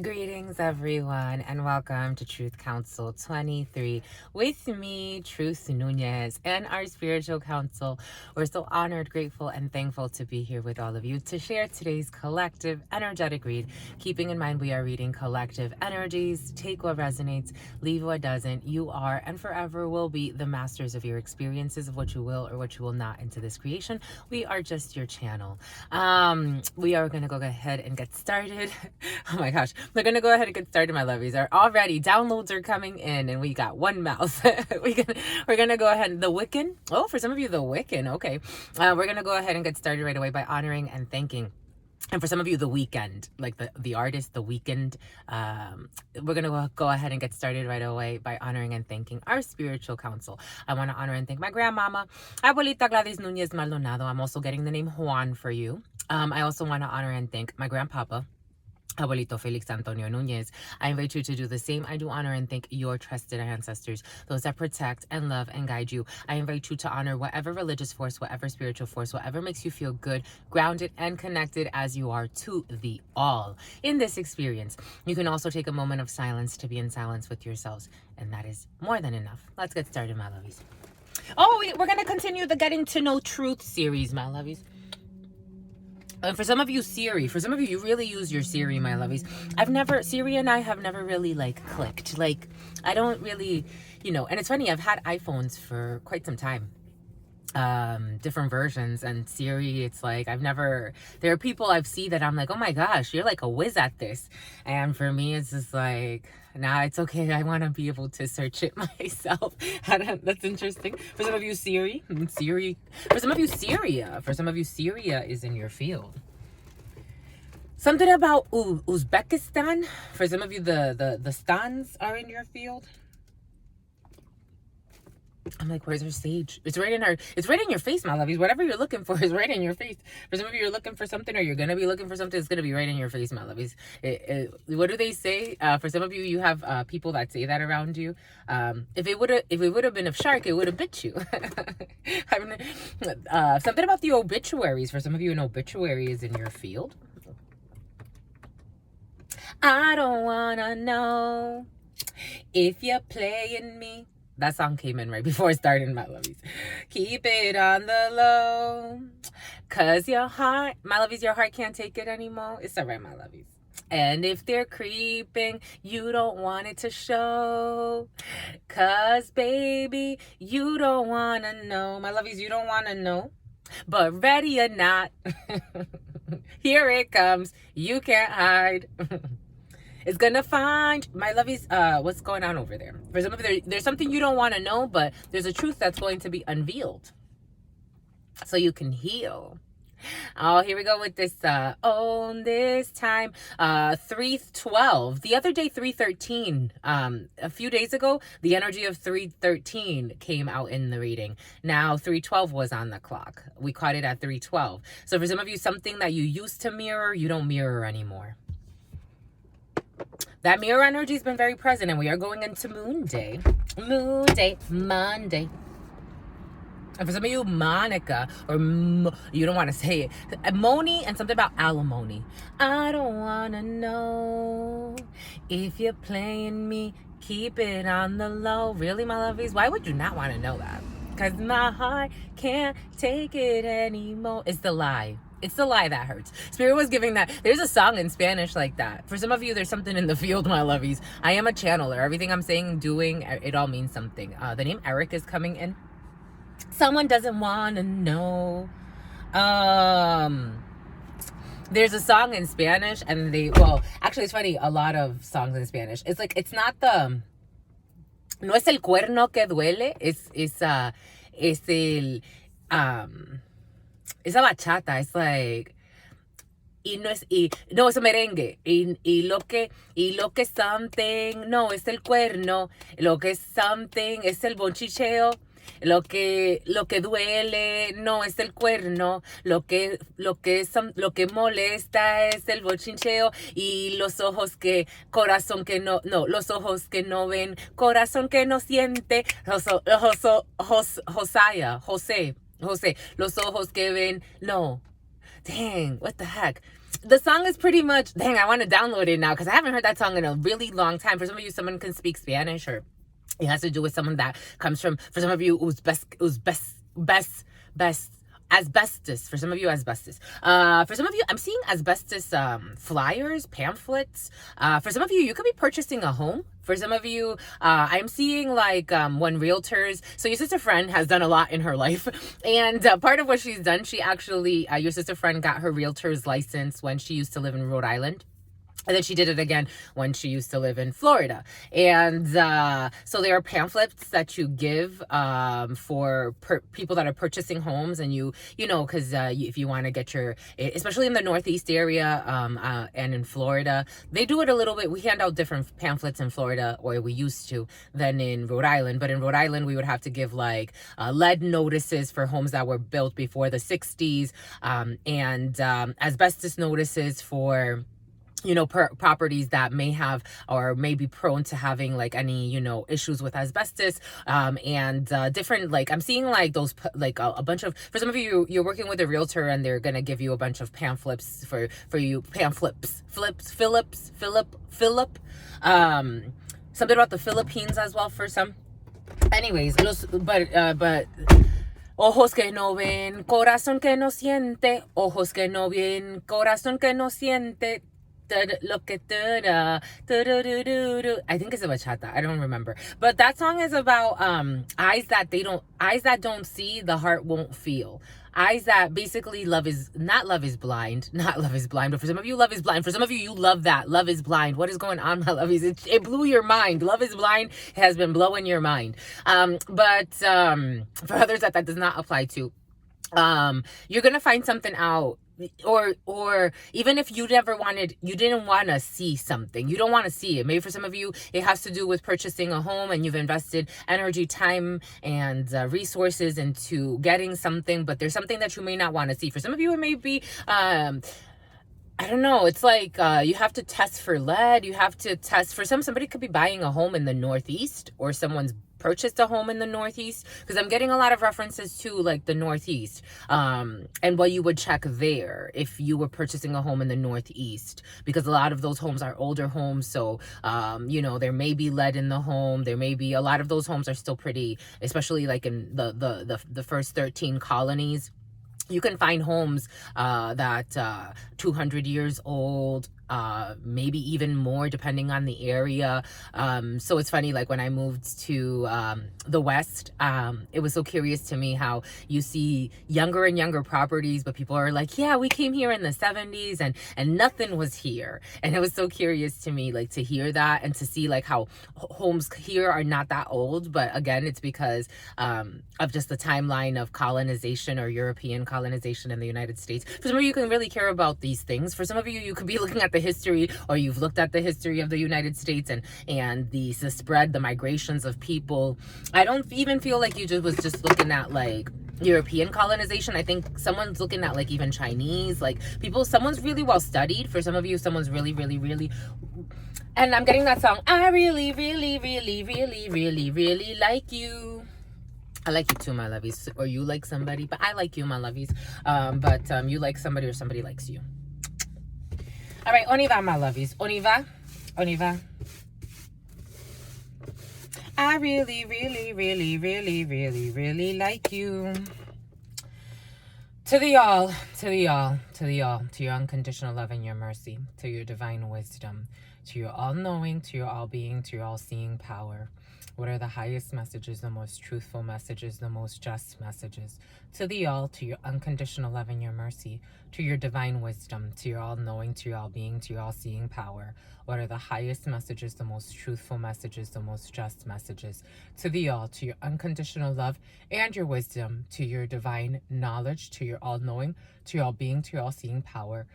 Greetings, everyone, and welcome to Truth Council 23 with me, Truth Nunez, and our spiritual council. We're so honored, grateful, and thankful to be here with all of you to share today's collective energetic read. Keeping in mind we are reading collective energies. Take what resonates, leave what doesn't. You are and forever will be the masters of your experiences, of what you will or what you will not into this creation. We are just your channel. We are going to go ahead and get started. Oh my gosh. We're going to go ahead and get started, my lovies. Already downloads are coming in and we got one mouse. We're going to go ahead. The Wiccan. Oh, for some of you, the Wiccan. Okay. We're going to go ahead and get started right away by honoring and thanking. And for some of you, the weekend, like the artist, the weekend, we're going to go ahead and get started right away by honoring and thanking our spiritual council. I want to honor and thank my grandmama, Abuelita Gladys Nunez Maldonado. I'm also getting the name Juan for you. I also want to honor and thank my grandpapa, Abuelito Felix Antonio Nunez. I invite you to do the same. I do honor and thank your trusted ancestors, those that protect and love and guide you. I invite you to honor whatever religious force, whatever spiritual force, whatever makes you feel good, grounded, and connected as you are to the all in this experience. You can also take a moment of silence to be in silence with yourselves, and that is more than enough. Let's get started, my lovies. Oh, we're going to continue the Getting to Know Truth series, my lovies. And for some of you, Siri. For some of you, you really use your Siri, my lovies. Siri and I have never really, clicked. I don't really, and it's funny, I've had iPhones for quite some time. Different versions, and Siri, it's like, there are people I've seen that I'm like, oh my gosh, you're like a whiz at this. And for me, it's just like, nah, it's okay. I want to be able to search it myself. That's interesting. For some of you, Siri. For some of you, Syria. For some of you, Syria is in your field. Something about Uzbekistan. For some of you, the stans are in your field. I'm like, where's her sage? It's right in your face, my lovies. Whatever you're looking for is right in your face. For some of you, you're looking for something, or you're going to be looking for something, it's going to be right in your face, my lovies. What do they say? For some of you, you have people that say that around you. If it would have been a shark, it would have bit you. Something about the obituaries. For some of you, an obituary is in your field. I don't want to know if you're playing me. That song came in right before it started, my lovies. Keep it on the low, cause your heart, my lovies, your heart can't take it anymore. It's all right, my lovies. And if they're creeping, you don't want it to show, cause baby, you don't want to know. My lovies, you don't want to know, but ready or not, here it comes. You can't hide. It's gonna find, my lovies, what's going on over there. For some of you, there's something you don't want to know, but there's a truth that's going to be unveiled so you can heal. Oh, here we go with this, this time, 312. The other day, 313. A few days ago, the energy of 313 came out in the reading. Now, 312 was on the clock. We caught it at 312. So for some of you, something that you used to mirror, you don't mirror anymore. That mirror energy has been very present, and we are going into Moon Day. Moon Day, Monday. And for some of you, Monica, or you don't want to say it, Moni, and something about alimony. I don't want to know if you're playing me. Keep it on the low. Really, my lovies? Why would you not want to know that? Because my heart can't take it anymore. It's the lie. It's the lie that hurts. Spirit was giving that. There's a song in Spanish like that. For some of you, there's something in the field, my lovies. I am a channeler. Everything I'm saying, doing, it all means something. The name Eric is coming in. Someone doesn't want to know. There's a song in Spanish, and actually, it's funny. A lot of songs in Spanish. It's like, it's not the... No es el cuerno que duele. Es el... It's a bachata. It's like, es a merengue. Y lo que something, no es el cuerno. Lo que something es el bonchicheo. Lo que duele no es el cuerno. Lo que molesta es el bochincheo. Y los ojos los ojos que no ven, corazón que no siente. José, los ojos que ven, no. Dang, what the heck? the song is pretty much, dang, I want to download it now because I haven't heard that song in a really long time. For some of you, someone can speak Spanish, or it has to do with someone that comes from, for some of you, best asbestos. For some of you, asbestos. For some of you, I'm seeing asbestos flyers, pamphlets. For some of you, you could be purchasing a home. For some of you, I'm seeing like when realtors, so your sister friend has done a lot in her life. And part of what she's done, she actually, your sister friend got her realtor's license when she used to live in Rhode Island. And then she did it again when she used to live in Florida. And so there are pamphlets that you give for people that are purchasing homes. And you know, because if you want to get your, especially in the Northeast area and in Florida, they do it a little bit. We hand out different pamphlets in Florida, or we used to, than in Rhode Island. But in Rhode Island, we would have to give like lead notices for homes that were built before the 60s, and asbestos notices for, you know, properties that may have or may be prone to having like any, you know, issues with asbestos, and different, like I'm seeing like those, like a bunch of, for some of you, you're working with a realtor and they're gonna give you a bunch of pamphlets for you, Philip, something about the Philippines as well for some. Anyways, but ojos que no ven, corazón que no siente, ojos que no ven, corazón que no siente. Look at I think it's a bachata. I don't remember. But that song is about eyes that don't see, the heart won't feel. Eyes that basically love is blind. Not love is blind, but for some of you, love is blind. For some of you, you love that. Love is blind. What is going on, my lovies? It blew your mind. Love is blind has been blowing your mind. But for others that does not apply to, you're gonna find something out. Or even if you didn't want to see something, you don't want to see it. Maybe for some of you, it has to do with purchasing a home and you've invested energy, time, and resources into getting something, but there's something that you may not want to see. For some of you, it may be, I don't know. It's like you have to test for lead. You have to test for somebody could be buying a home in the Northeast, or someone's purchased a home in the Northeast, because I'm getting a lot of references to like the Northeast, and what you would check there if you were purchasing a home in the Northeast, because a lot of those homes are older homes. So you know, there may be lead in the home. There may be, a lot of those homes are still pretty, especially like in the first 13 colonies. You can find homes that 200 years old, maybe even more depending on the area. So it's funny, like when I moved to the West, it was so curious to me how you see younger and younger properties, but people are like, yeah, we came here in the 70s and nothing was here. And it was so curious to me, like to hear that and to see like how homes here are not that old. But again, it's because of just the timeline of colonization or European colonization in the United States. For some of you, you can really care about these things. For some of you, you could be looking at the history, or you've looked at the history of the United States and the spread, the migrations of people. I don't even feel like you was just looking at like European colonization. I think someone's looking at like even Chinese, like people, someone's really well studied. For some of you, someone's really, really, really, and I'm getting that song, I really, really, really, really, really, really like you. I like you too, my lovies. Or you like somebody, but I like you, my lovies. But you like somebody, or somebody likes you. All right, on y va, my lovies. On y va. On y va. I really, really, really, really, really, really like you. To the all, to the all, to the all, to your unconditional love and your mercy, to your divine wisdom, to your all-knowing, to your all-being, to your all-seeing power. What are the highest messages, the most truthful messages, the most just messages? To the all, to your unconditional love and your mercy, to your divine wisdom, to your all-knowing, to your all-being, to your all-seeing power. What are the highest messages, the most truthful messages, the most just messages? To the all, to your unconditional love and your wisdom, to your divine knowledge, to your all-knowing, to your all-being, to your all-seeing power.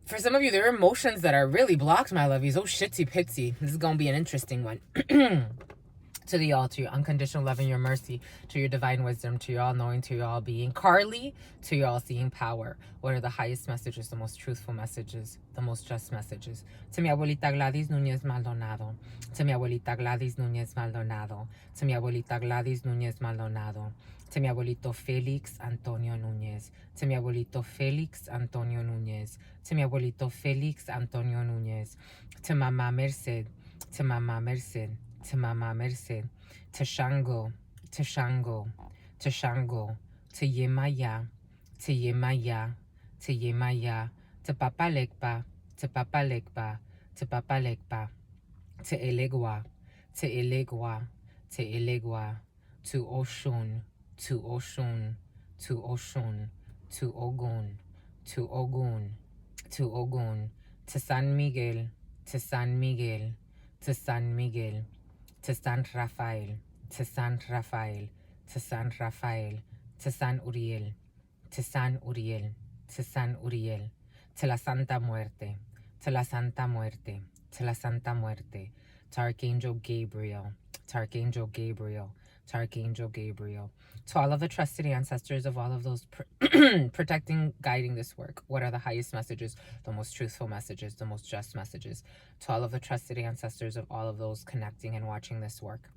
For some of you, there are emotions that are really blocked, my lovies. Oh, shitsy pitsy. This is going to be an interesting one. To to the all, to your unconditional love and your mercy, to your divine wisdom, to your all-knowing, to your all-being. Carly, to your all-seeing power. What are the highest messages, the most truthful messages, the most just messages? To mi abuelita Gladys Núñez Maldonado. To mi abuelita Gladys Núñez Maldonado. To mi abuelita Gladys Núñez Maldonado. To mi abuelito Felix Antonio Núñez. To mi abuelito Felix Antonio Núñez. To mi abuelito Felix Antonio Núñez. To Mama Merced. To Mama Merced. To Mama Merced, to Shango, to Shango, to Shango, to Yemaya, to Yemaya, to Yemaya, to Papa Lekpa, to Papa Lekpa, to Papa Lekpa, to Elegua, to Elegua, to Elegua, to Oshun, to Oshun, to Oshun, to Ogun, to Ogun, to Ogun, to San Miguel, to San Miguel, to San Miguel, to San Rafael, to San Rafael, to San Rafael, to San Uriel, to San Uriel, to San Uriel, to la Santa Muerte, to la Santa Muerte, to la Santa Muerte, to Archangel Gabriel, to Archangel Gabriel, to Archangel Gabriel, to all of the trusted ancestors of all of those protecting, guiding this work. What are the highest messages, the most truthful messages, the most just messages? To all of the trusted ancestors of all of those connecting and watching this work.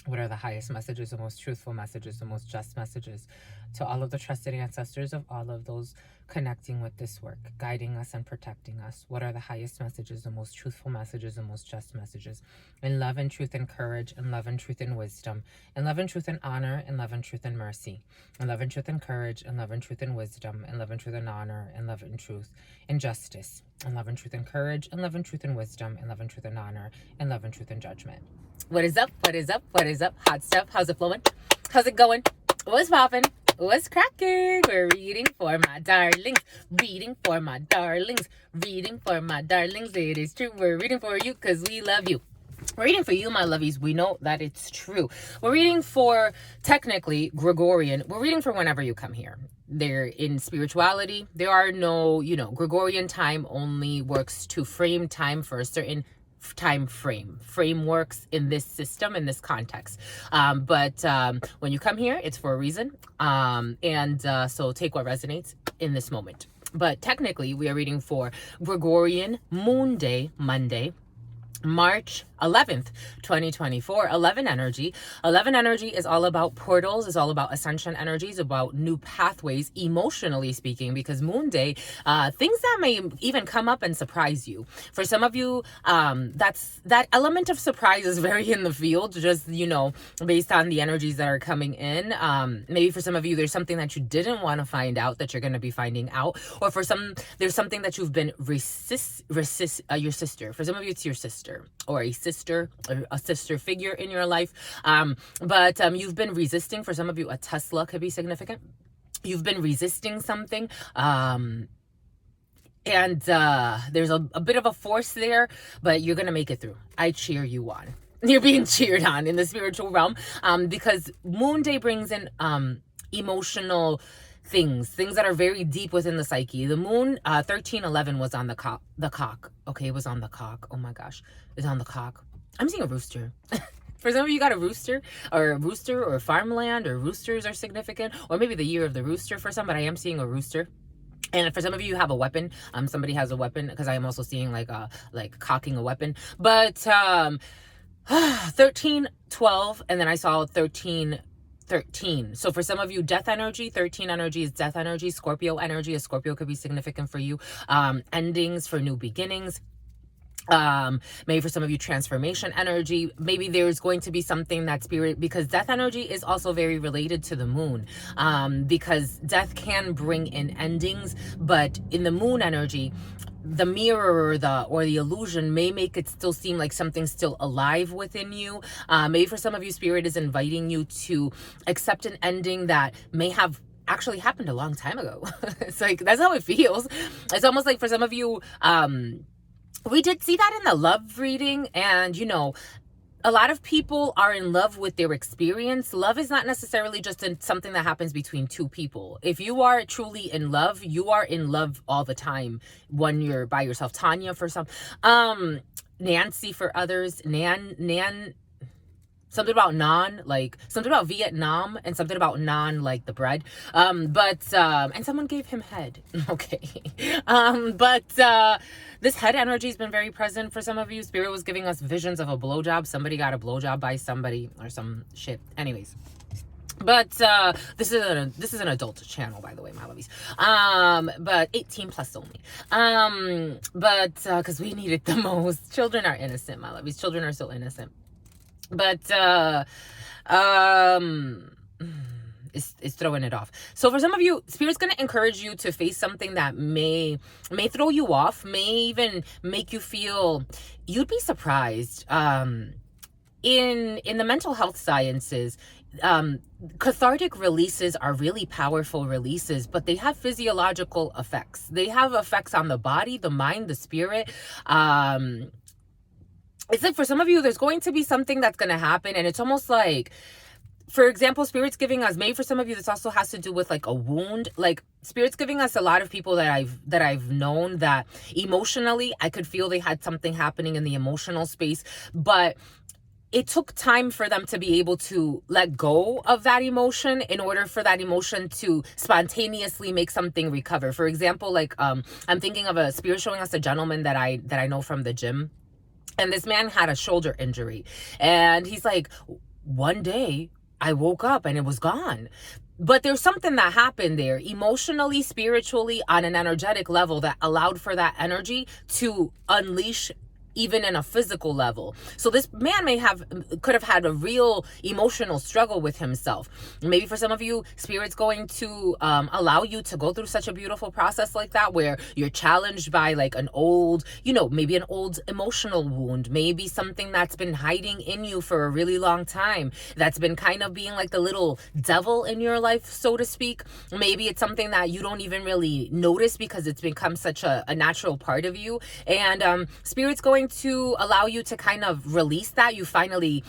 What are the highest messages, the most truthful messages, the most just messages? To all of the trusted ancestors of all of those connecting with this work, guiding us and protecting us. What are the highest messages, the most truthful messages, the most just messages? In love and truth and courage, in love and truth and wisdom, in love and truth and honor, in love and truth and mercy, in love and truth and courage, in love and truth and wisdom, in love and truth and honor, in love and truth and justice, in love and truth and courage, in love and truth and wisdom, in love and truth and honor, in love and truth and judgment. What is up? What is up? What is up? Hot stuff. How's it flowing? How's it going? What's popping? What's cracking? We're reading for my darlings. Reading for my darlings. Reading for my darlings. It is true. We're reading for you because we love you. We're reading for you, my lovies. We know that it's true. We're reading for, technically, Gregorian. We're reading for whenever you come here. They're in spirituality. There are no, Gregorian time only works to frame time for a certain time frameworks in this system, in this context, but when you come here, it's for a reason, so take what resonates in this moment. But technically we are reading for Gregorian Moon Day, Monday, March 11th, 2024. 11 energy. 11 energy is all about portals, is all about ascension energies, about new pathways, emotionally speaking, because Moon Day, things that may even come up and surprise you. For some of you, that element of surprise is very in the field, just, based on the energies that are coming in. Maybe for some of you, there's something that you didn't want to find out that you're going to be finding out. Or for some, there's something that you've been your sister. For some of you, it's your sister or a sister figure in your life. But you've been resisting. For some of you, a Tesla could be significant. You've been resisting something. And there's a bit of a force there, but you're going to make it through. I cheer you on. You're being cheered on in the spiritual realm, because Moon Day brings in emotional things that are very deep within the psyche. The moon, 1311 was on the cock. Okay, it was on the cock. Oh my gosh, it's on the cock. I'm seeing a rooster. For some of you got a rooster or farmland, or roosters are significant, or maybe the year of the rooster for some, but I am seeing a rooster. And for some of you have a weapon. Somebody has a weapon, because I am also seeing like cocking a weapon. But 1312, and then I saw 1313. So for some of you, death energy, 13 energy is death energy. Scorpio energy, a Scorpio could be significant for you. Endings for new beginnings. Maybe for some of you, transformation energy. Maybe there's going to be something that spirit, because death energy is also very related to the moon, because death can bring in endings, but in the moon energy, the mirror or the illusion may make it still seem like something's still alive within you. Maybe for some of you, spirit is inviting you to accept an ending that may have actually happened a long time ago. It's like, that's how it feels. It's almost like for some of you, we did see that in the love reading, and a lot of people are in love with their experience. Love is not necessarily just something that happens between two people. If you are truly in love, you are in love all the time when you're by yourself. Tanya for some, Nancy for others, something about naan, like something about Vietnam, and something about naan, like the bread. And someone gave him head. Okay. This head energy has been very present for some of you. Spirit was giving us visions of a blowjob. Somebody got a blowjob by somebody or some shit. Anyways. But this is an adult channel, by the way, my lovies. But 18 plus only. Because we need it the most. Children are innocent, my lovies. Children are so innocent. But it's throwing it off. So for some of you, Spirit's going to encourage you to face something that may throw you off, may even make you feel, you'd be surprised. In the mental health sciences, cathartic releases are really powerful releases, but they have physiological effects. They have effects on the body, the mind, the spirit. It's like for some of you, there's going to be something that's going to happen, and it's almost like, for example, Spirit's giving us, maybe for some of you, this also has to do with like a wound. Like Spirit's giving us a lot of people that I've known that emotionally, I could feel they had something happening in the emotional space, but it took time for them to be able to let go of that emotion in order for that emotion to spontaneously make something recover. For example, like I'm thinking of a Spirit showing us a gentleman that I know from the gym. And this man had a shoulder injury. And he's like, one day I woke up and it was gone. But there's something that happened there emotionally, spiritually, on an energetic level that allowed for that energy to unleash even in a physical level. So this man could have had a real emotional struggle with himself. Maybe for some of you, Spirit's going to allow you to go through such a beautiful process like that, where you're challenged by like an old, maybe an old emotional wound, maybe something that's been hiding in you for a really long time, that's been kind of being like the little devil in your life, so to speak. Maybe it's something that you don't even really notice because it's become such a natural part of you. And Spirit's going to allow you to kind of release that. You finally,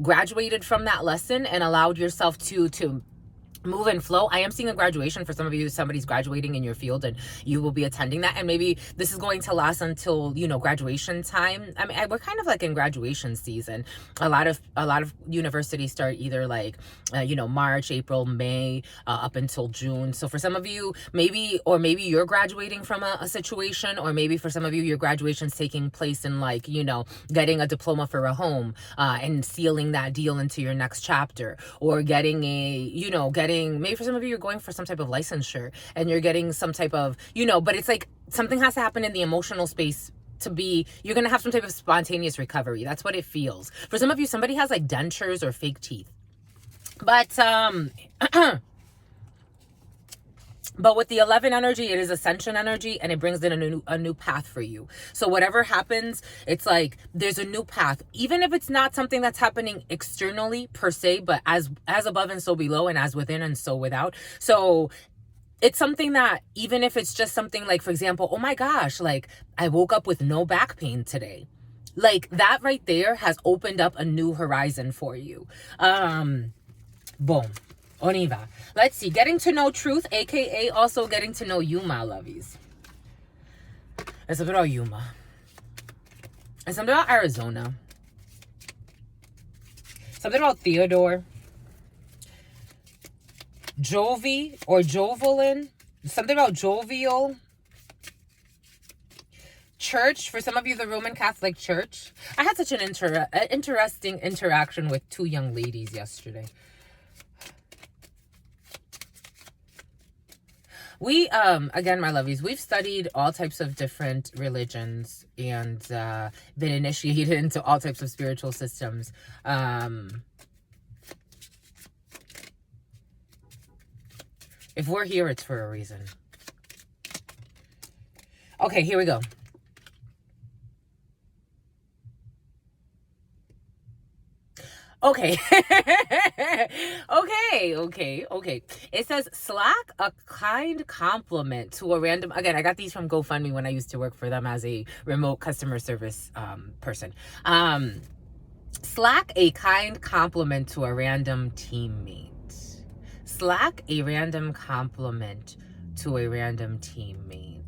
graduated from that lesson and allowed yourself to move and flow. I am seeing a graduation for some of you. Somebody's graduating in your field and you will be attending that. And maybe this is going to last until, graduation time. I mean, we're kind of like in graduation season. A lot of universities start either like, March, April, May, up until June. So for some of you, maybe you're graduating from a situation, or maybe for some of you, your graduation's taking place in like, getting a diploma for a home, and sealing that deal into your next chapter, or getting maybe for some of you, you're going for some type of licensure and you're getting some type of, but it's like something has to happen in the emotional space you're going to have some type of spontaneous recovery. That's what it feels. For some of you, somebody has like dentures or fake teeth. But, but with the 11 energy, it is ascension energy, and it brings in a new path for you. So whatever happens, it's like there's a new path, even if it's not something that's happening externally per se, but as above and so below, and as within and so without. So it's something that, even if it's just something like, for example, oh my gosh, like I woke up with no back pain today. Like that right there has opened up a new horizon for you. Boom. Oniva. Let's see. Getting to know truth, aka also getting to know you, my lovies. It's something about Yuma. It's something about Arizona. Something about Theodore. Jovi or Jovelin. Something about jovial. Church. For some of you, the Roman Catholic Church. I had such an interesting interaction with two young ladies yesterday. We, again, my lovies, we've studied all types of different religions and been initiated into all types of spiritual systems. If we're here, it's for a reason. Okay, here we go. Okay. Okay. It says, slack a kind compliment to a random... Again, I got these from GoFundMe when I used to work for them as a remote customer service person. Slack a kind compliment to a random teammate. Slack a random compliment to a random teammate.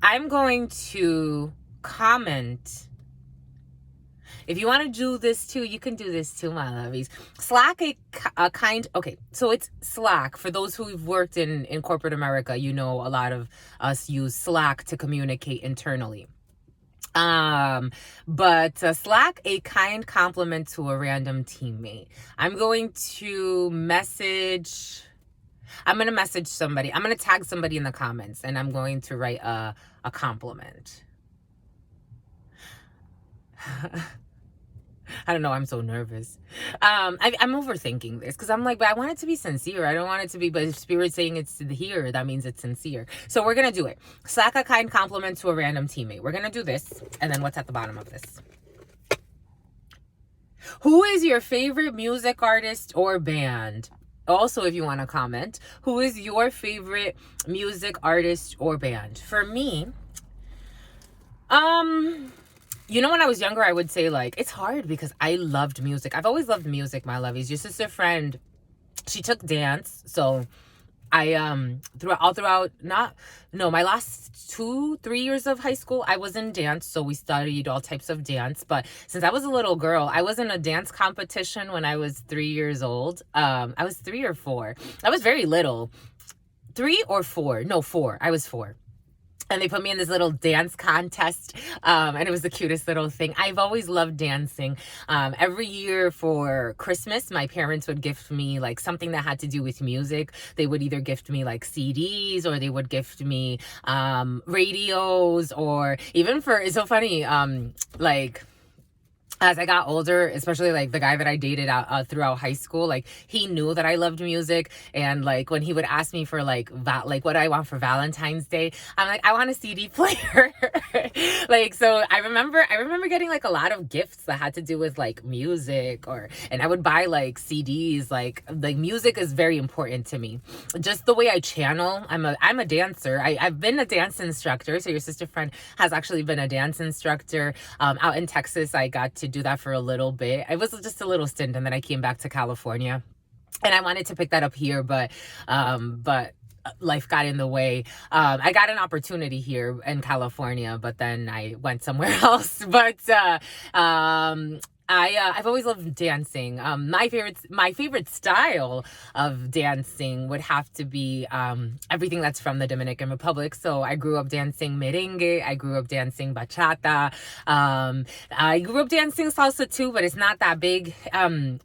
I'm going to comment... if you want to do this too, you can do this too, my lovies. Slack a kind, okay, so it's Slack. For those who've worked in corporate America, you know a lot of us use Slack to communicate internally. But Slack a kind compliment to a random teammate. I'm going to message somebody. I'm going to tag somebody in the comments, and I'm going to write a compliment. I don't know. I'm so nervous. I'm overthinking this because I'm like, but I want it to be sincere. I don't want it to be, but if Spirit's saying it's here, that means it's sincere. So we're going to do it. Slack a kind compliment to a random teammate. We're going to do this. And then what's at the bottom of this? Who is your favorite music artist or band? Also, if you want to comment, who is your favorite music artist or band? For me, you know, when I was younger, I would say, like, it's hard because I loved music. I've always loved music, my lovies. Your sister friend, she took dance. So I, my last 2-3 years of high school, I was in dance. So we studied all types of dance. But since I was a little girl, I was in a dance competition when I was 3 years old. I was 3 or 4. I was very little. 3 or 4? No, 4. I was 4. And they put me in this little dance contest, and it was the cutest little thing. I've always loved dancing. Every year for Christmas, my parents would gift me like something that had to do with music. They would either gift me like CDs, or they would gift me radios, or even it's so funny, like, as I got older, especially like the guy that I dated throughout high school, like he knew that I loved music, and like when he would ask me for like what do I want for Valentine's Day, I'm like, I want a CD player. Like, so I remember getting like a lot of gifts that had to do with like music, and I would buy like CDs. Like music is very important to me. Just the way I channel. I'm a dancer. I've been a dance instructor. So your sister friend has actually been a dance instructor out in Texas. I got to do that for a little bit. It was just a little stint, and then I came back to California, and I wanted to pick that up here, but life got in the way. I got an opportunity here in California, but then I went somewhere else. But I've always loved dancing. My favorite style of dancing would have to be everything that's from the Dominican Republic. So I grew up dancing merengue. I grew up dancing bachata. I grew up dancing salsa too, but it's not that big.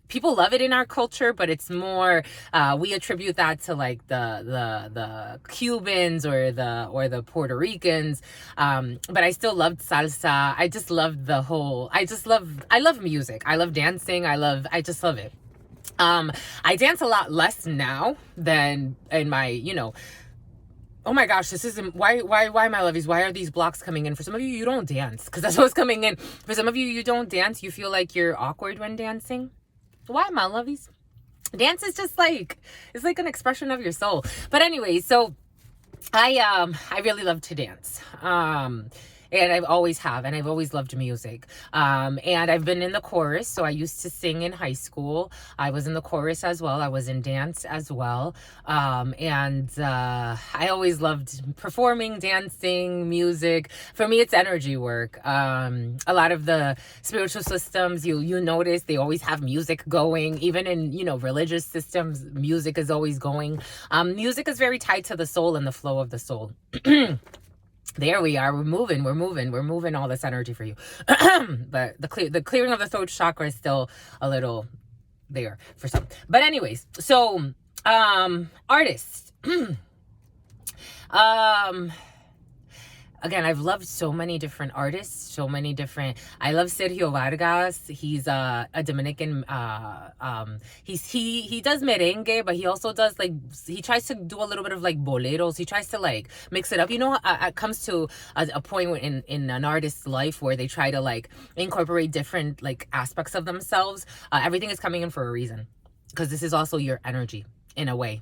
People love it in our culture, but it's more we attribute that to like the Cubans or the Puerto Ricans. But I still loved salsa. I just loved I love music. I love dancing. I just love it. I dance a lot less now than in my, oh my gosh, this isn't, why my lovies, why are these blocks coming in? For some of you, you don't dance, because that's what's coming in. For some of you, you don't dance. You feel like you're awkward when dancing. Why, my lovies? Dance is just like, it's like an expression of your soul. But anyway, so I really love to dance. And I've always loved music. And I've been in the chorus. So I used to sing in high school. I was in the chorus as well. I was in dance as well. And I always loved performing, dancing, music. For me, it's energy work. A lot of the spiritual systems, you notice they always have music going. Even in, religious systems, music is always going. Music is very tied to the soul and the flow of the soul. There we are. We're moving all this energy for you. But the clearing of the throat chakra is still a little there for some. But anyways, so artists. Again, I've loved so many different artists, I love Sergio Vargas. He's a Dominican, he does merengue, but he also does he tries to do a little bit of boleros. He tries to mix it up. It comes to a point in an artist's life where they try to incorporate different aspects of themselves. Everything is coming in for a reason, because this is also your energy in a way.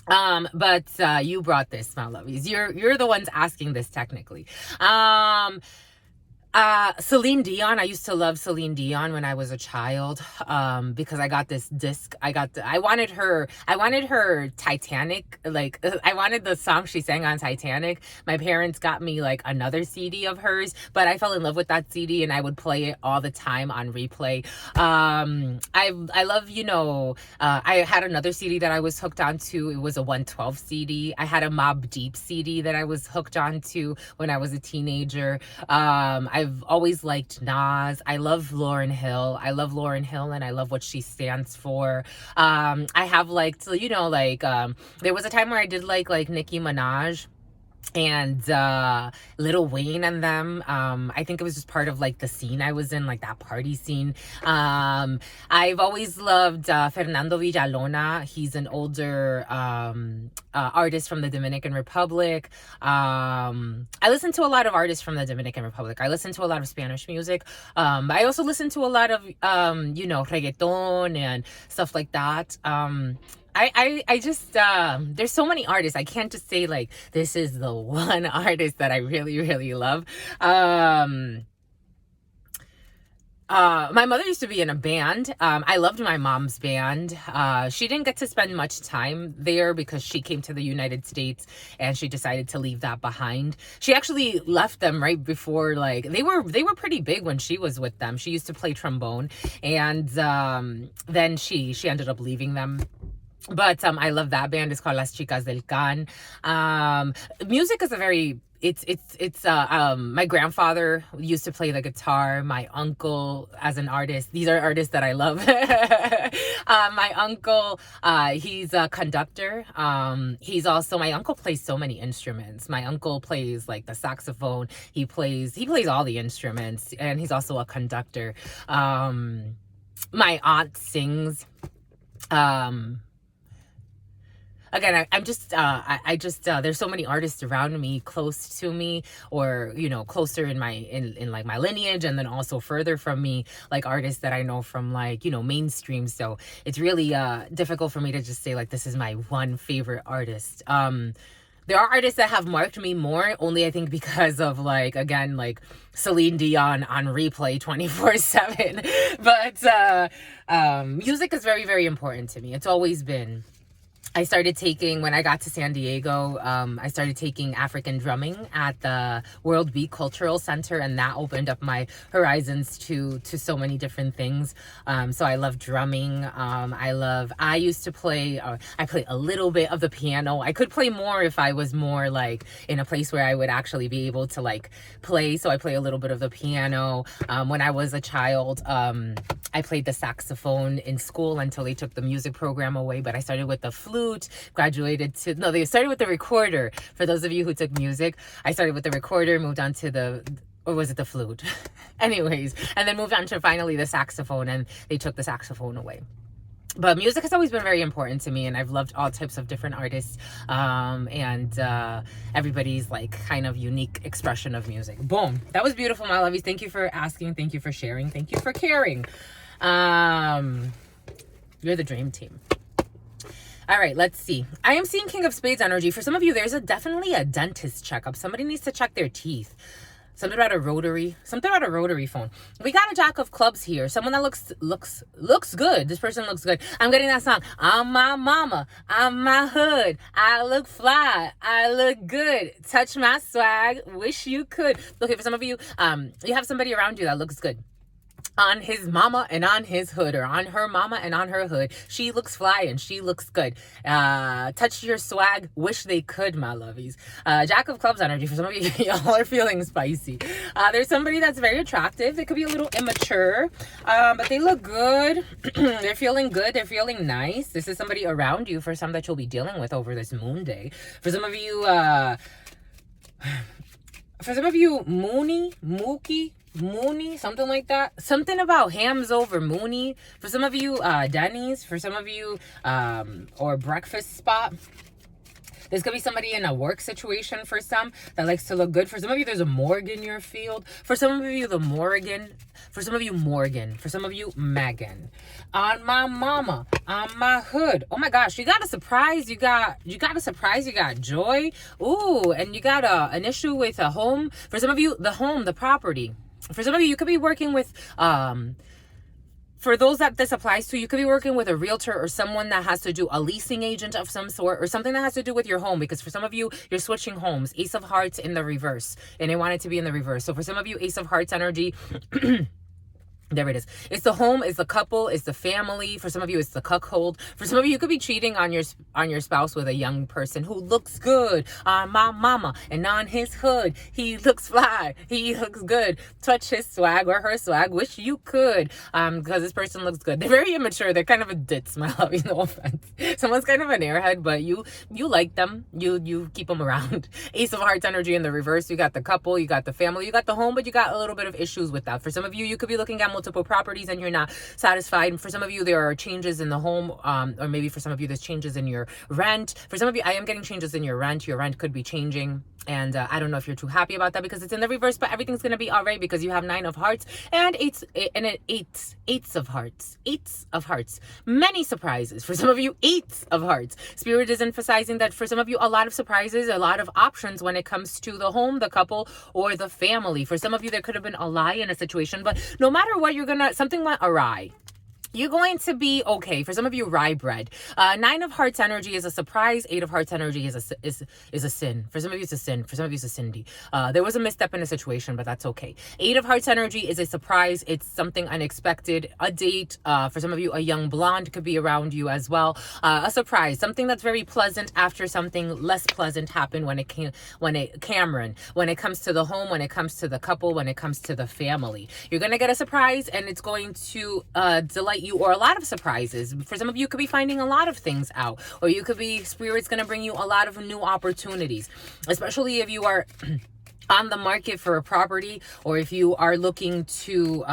But you brought this, my lovies. You're the ones asking this technically. I Celine Dion. I used to love Celine Dion when I was a child, because I got this disc. I wanted her Titanic, like, I wanted the song she sang on Titanic. My parents got me like another CD of hers, but I fell in love with that CD and I would play it all the time on replay. I love, I had another CD that I was hooked onto. It was a 112 CD. I had a Mobb Deep CD that I was hooked onto when I was a teenager. I've always liked Nas. I love Lauryn Hill. And I love what she stands for. I have liked, there was a time where I did like Nicki Minaj and Lil Wayne and them. I think it was just part of like the scene I was in, like that party scene. I've always loved Fernando Villalona. He's an older artist from the Dominican Republic. I listen to a lot of artists from the Dominican Republic. I listen to a lot of Spanish music. I also listen to a lot of reggaeton and stuff like that. I just, there's so many artists. I can't just say like, this is the one artist that I really, really love. My mother used to be in a band. I loved my mom's band. She didn't get to spend much time there because she came to the United States and she decided to leave that behind. She actually left them right before, like, they were pretty big when she was with them. She used to play trombone, and then she ended up leaving them. But I love that band. It's called Las Chicas del Can. Music is a very, my grandfather used to play the guitar. My uncle, as an artist, these are artists that I love. My uncle, he's a conductor. My uncle plays so many instruments. My uncle plays like the saxophone. He plays all the instruments, and he's also a conductor. My aunt sings. Again, I just there's so many artists around me, close to me, or, closer in like my lineage, and then also further from me, like artists that I know from like, mainstream. So it's really difficult for me to just say like, this is my one favorite artist. There are artists that have marked me more, only I think because of like, again, like Celine Dion on replay 24/7. But music is very, very important to me. It's always been. I started taking, when I got to San Diego, I started taking African drumming at the World Beat Cultural Center, and that opened up my horizons to so many different things. So I love drumming. I used to play, I play a little bit of the piano. I could play more if I was more like in a place where I would actually be able to like play. So I play a little bit of the piano. When I was a child, I played the saxophone in school until they took the music program away, but I started with the flute. They started with the recorder. For those of you who took music, I started with the recorder, moved on to or was it the flute? Anyways, and then moved on to finally the saxophone, and they took the saxophone away. But music has always been very important to me, and I've loved all types of different artists, and everybody's like kind of unique expression of music. Boom. That was beautiful, my lovies. Thank you for asking. Thank you for sharing. Thank you for caring. You're the dream team. All right, let's see. I am seeing King of Spades energy. For some of you, there's definitely a dentist checkup. Somebody needs to check their teeth. Something about a rotary phone. We got a Jack of Clubs here. Someone that looks good. This person looks good. I'm getting that song. I'm my mama. I'm my hood. I look fly. I look good. Touch my swag. Wish you could. Okay, for some of you, you have somebody around you that looks good. On his mama and on his hood, or on her mama and on her hood. She looks fly and she looks good. Touch your swag. Wish they could, my lovies. Jack of Clubs energy. For some of you, y'all are feeling spicy. There's somebody that's very attractive. They could be a little immature, but they look good. They're feeling good. They're feeling nice. This is somebody around you, for some that you'll be dealing with over this moon day. For some of you, Mooney, something like that. Something about hams over Mooney. For some of you, Denny's. For some of you, or breakfast spot. There's going to be somebody in a work situation for some that likes to look good. For some of you, there's a morgue in your field. For some of you, Morgan. For some of you, Megan. On my mama. On my hood. Oh my gosh, you got a surprise. You got joy. Ooh, and you got an issue with a home. For some of you, the home, the property. For some of you, you could be working with, for those that this applies to, you could be working with a realtor or someone that has to do a leasing agent of some sort, or something that has to do with your home, because for some of you, you're switching homes. Ace of Hearts in the reverse, and they want it to be in the reverse. So for some of you, Ace of Hearts energy, there it is. It's the home, it's the couple, it's the family. For some of you, it's the cuckold. For some of you, you could be cheating on your spouse with a young person who looks good on my mama and on his hood. He looks fly. He looks good. Touch his swag or her swag. Wish you could, because this person looks good. They're very immature. They're kind of a ditz, my love. No offense. Someone's kind of an airhead, but you like them. You keep them around. Ace of Hearts energy in the reverse. You got the couple, you got the family, you got the home, but you got a little bit of issues with that. For some of you, you could be looking at multiple properties and you're not satisfied. For some of you, there are changes in the home, or maybe for some of you, there's changes in your rent. For some of you, I am getting changes in your rent. Your rent could be changing, and I don't know if you're too happy about that because it's in the reverse, but everything's going to be all right because you have 9 of hearts and eights of hearts. Many surprises. For some of you, 8 of hearts. Spirit is emphasizing that for some of you, a lot of surprises, a lot of options when it comes to the home, the couple, or the family. For some of you, there could have been a lie in a situation, but no matter what, something went awry. You're going to be okay. For some of you, rye bread. 9 of Hearts energy is a surprise. 8 of Hearts energy is a sin. For some of you, it's a sin. For some of you, it's a Cindy. There was a misstep in a situation, but that's okay. 8 of Hearts energy is a surprise. It's something unexpected. A date. For some of you, a young blonde could be around you as well. A surprise. Something that's very pleasant after something less pleasant happened when it comes to the home, when it comes to the couple, when it comes to the family. You're going to get a surprise, and it's going to delight you, or a lot of surprises. For some of you, could be finding a lot of things out, or you could be, Spirit's going to bring you a lot of new opportunities, especially if you are on the market for a property, or if you are looking to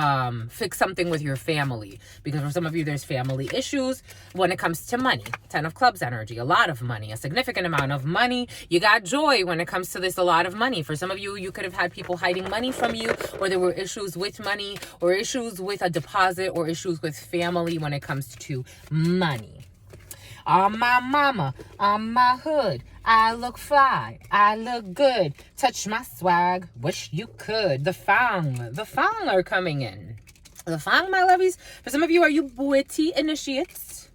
fix something with your family, because for some of you, there's family issues when it comes to money. 10 of Clubs energy, a lot of money, a significant amount of money. You got joy when it comes to this, a lot of money. For some of you, you could have had people hiding money from you, or there were issues with money, or issues with a deposit, or issues with family when it comes to money. On my mama, on my hood, I look fly, I look good. Touch my swag, wish you could. The Fang are coming in. The Fang, my lovies. For some of you, are you witty initiates?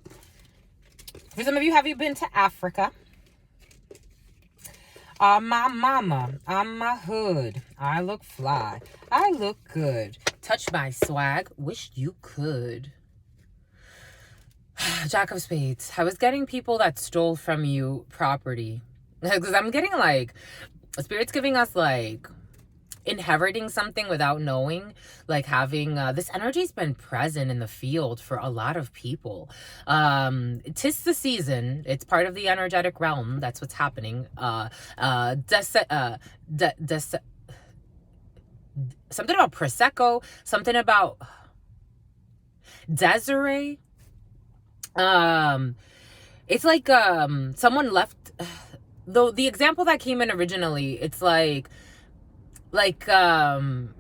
For some of you, have you been to Africa? On my mama, on my hood, I look fly, I look good. Touch my swag, wish you could. Jack of Spades. I was getting people that stole from you property. Because I'm getting like, Spirit's giving us like inheriting something without knowing, like having, this energy's been present in the field for a lot of people. 'Tis the season. It's part of the energetic realm. That's what's happening. Something about Prosecco, something about Desiree. It's like someone left, though the example that came in originally, it's like having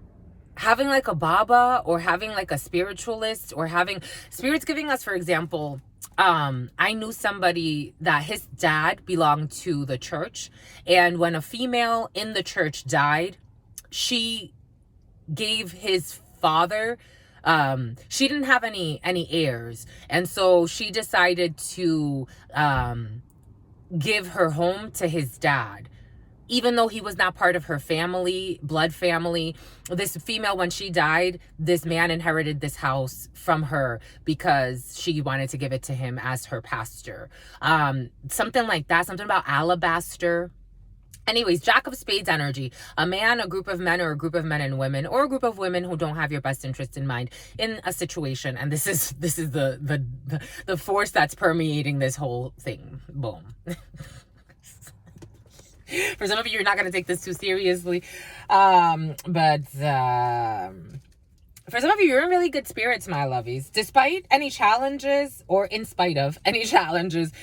like a Baba, or having like a spiritualist, or having Spirit's giving us, for example, I knew somebody that his dad belonged to the church, and when a female in the church died, she gave his father, she didn't have any heirs, and so she decided to give her home to his dad, even though he was not part of her family, blood family. This female, when she died, this man inherited this house from her because she wanted to give it to him as her pastor. Something like that, something about alabaster. Anyways, Jack of Spades energy, a man, a group of men, or a group of men and women, or a group of women who don't have your best interest in mind in a situation. And this is the force that's permeating this whole thing. Boom. For some of you, you're not going to take this too seriously. But For some of you, you're in really good spirits, my lovies. Despite any challenges, or in spite of any challenges,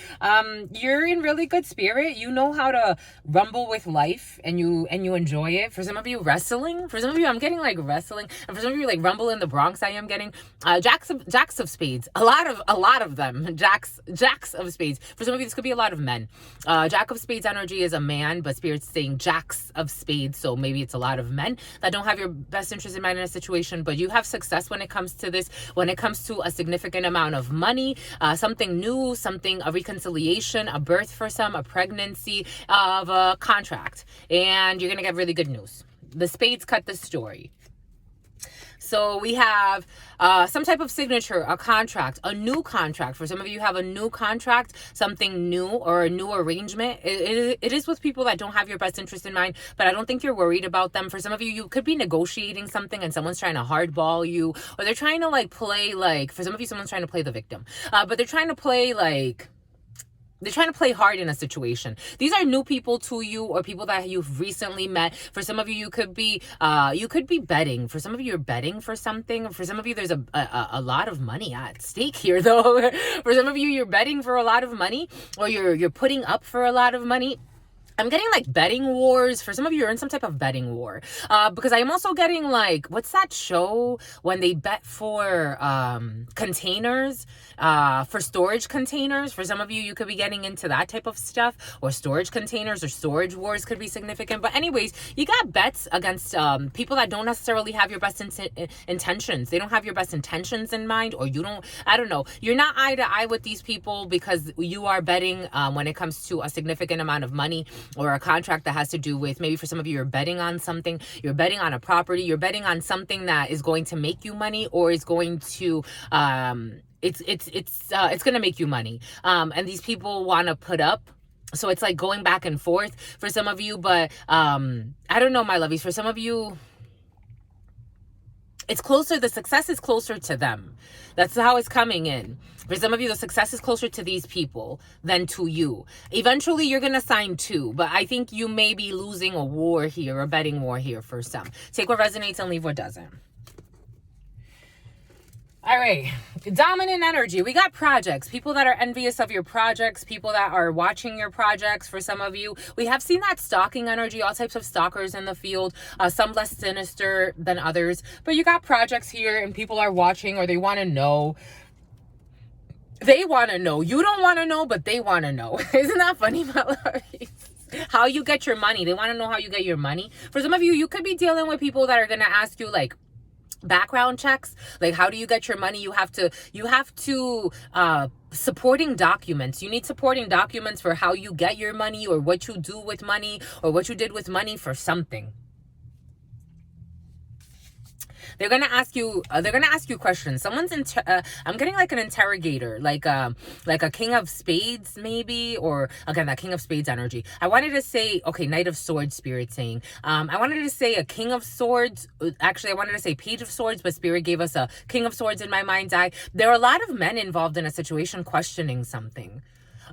you're in really good spirit. You know how to rumble with life, and you enjoy it. For some of you, wrestling. For some of you, I'm getting like wrestling, and for some of you, like rumble in the Bronx. I am getting jacks of spades. A lot of them. Jacks of spades. For some of you, this could be a lot of men. Jack of spades energy is a man, but spirit's saying jacks of spades, so maybe it's a lot of men that don't have your best interest in mind in a situation, but you have success when it comes to this, when it comes to a significant amount of money, something new, a reconciliation, a birth for some, a pregnancy, of a contract, and you're gonna get really good news. The spades cut the story. So we have some type of signature, a contract, a new contract. For some of you have a new contract, something new, or a new arrangement. It is with people that don't have your best interest in mind, but I don't think you're worried about them. For some of you, you could be negotiating something and someone's trying to hardball you, or they're trying to like play like, for some of you, someone's trying to play the victim. But they're trying to play like, they're trying to play hard in a situation. These are new people to you, or people that you've recently met. For some of you, you could be betting. For some of you, you're betting for something. For some of you, there's a lot of money at stake here, though. For some of you, you're betting for a lot of money, or you're putting up for a lot of money. I'm getting like betting wars. For some of you, you're in some type of betting war. Because I am also getting like, what's that show when they bet for containers, for storage containers? For some of you, you could be getting into that type of stuff, or storage containers, or storage wars could be significant. But anyways, you got bets against people that don't necessarily have your best intentions. They don't have your best intentions in mind, or I don't know. You're not eye to eye with these people because you are betting when it comes to a significant amount of money, or a contract that has to do with, maybe for some of you, you're betting on something, you're betting on a property, you're betting on something that is going to make you money, or is going to it's going to make you money, and these people want to put up. So it's like going back and forth for some of you. But I don't know, my lovies. For some of you, it's closer, the success is closer to them. That's how it's coming in. For some of you, the success is closer to these people than to you. Eventually, you're going to sign too, but I think you may be losing a war here, a betting war here for some. Take what resonates and leave what doesn't. All right, dominant energy. We got projects, people that are envious of your projects, people that are watching your projects. For some of you, we have seen that stalking energy, all types of stalkers in the field, some less sinister than others. But you got projects here, and people are watching, or they want to know. They want to know. You don't want to know, but they want to know. Isn't that funny, my lovies? How you get your money. They want to know how you get your money. For some of you, you could be dealing with people that are going to ask you like background checks, like how do you get your money. You have to supporting documents. You need supporting documents for how you get your money, or what you do with money, or what you did with money for something. They're gonna ask you questions. Someone's I'm getting like an interrogator, like a king of spades maybe, or again that king of spades energy. I wanted to say, okay, knight of swords, spirit saying. I wanted to say a king of swords. Actually, I wanted to say page of swords, but spirit gave us a king of swords in my mind's eye. There are a lot of men involved in a situation questioning something.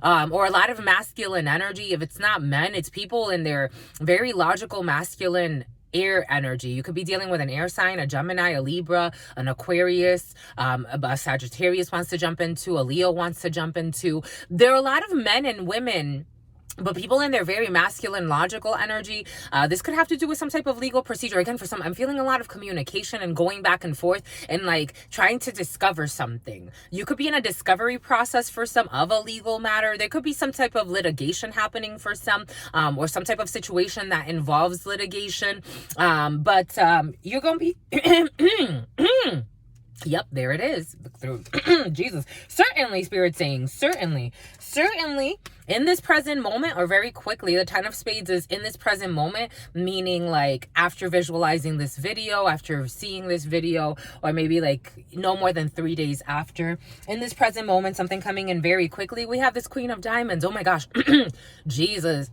Or a lot of masculine energy. If it's not men, it's people in their very logical masculine air energy. You could be dealing with an air sign, a Gemini, a Libra, an Aquarius, a Sagittarius wants to jump into, a Leo wants to jump into. There are a lot of men and women, but people in their very masculine, logical energy. This could have to do with some type of legal procedure. Again, for some, I'm feeling a lot of communication and going back and forth and like trying to discover something. You could be in a discovery process for some of a legal matter. There could be some type of litigation happening for some, or some type of situation that involves litigation. But you're going to be... Yep, there it is. Through Jesus. Certainly, Spirit saying, certainly, in this present moment, or very quickly, the 10 of spades is in this present moment, meaning like after visualizing this video, after seeing this video, or maybe like no more than 3 days after. In this present moment, something coming in very quickly. We have this Queen of Diamonds. Oh my gosh. Jesus.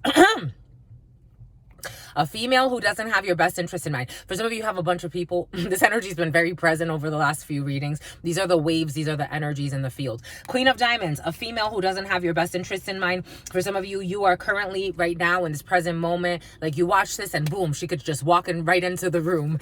A female who doesn't have your best interest in mind. For some of you, have a bunch of people. This energy has been very present over the last few readings. These are the waves. These are the energies in the field. Queen of Diamonds, a female who doesn't have your best interest in mind. For some of you, you are currently right now in this present moment. Like you watch this and boom, she could just walk in right into the room.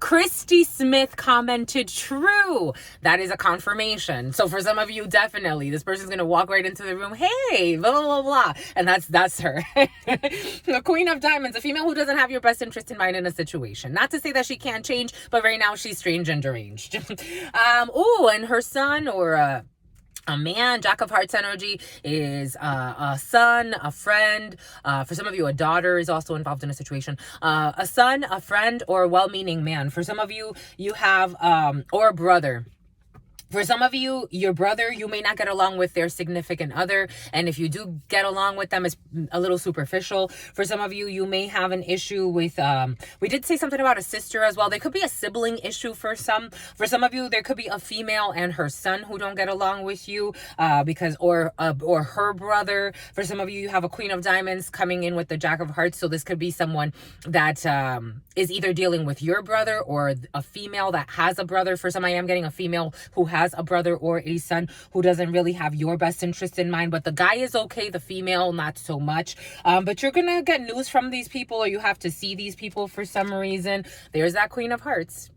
Christy Smith commented true. That is a confirmation. So for some of you, definitely, this person's going to walk right into the room. Hey, blah, blah, blah, blah. And that's her. The Queen of Diamonds, a female who doesn't have your best interest in mind in a situation. Not to say that she can't change, but right now she's strange and deranged. And her son or a man, Jack of Hearts energy, is a son, a friend. For some of you, a daughter is also involved in a situation. A son, a friend, or a well-meaning man. For some of you, you have, or a brother. For some of you, your brother, you may not get along with their significant other. And if you do get along with them, it's a little superficial. For some of you, you may have an issue with, we did say something about a sister as well. There could be a sibling issue for some. For some of you, there could be a female and her son who don't get along with you or her brother. For some of you, you have a Queen of Diamonds coming in with the Jack of Hearts. So this could be someone that is either dealing with your brother or a female that has a brother. For some, I am getting a female who has a brother or a son who doesn't really have your best interest in mind, but the guy is okay, the female not so much. But you're gonna get news from these people, or you have to see these people for some reason. There's that Queen of Hearts.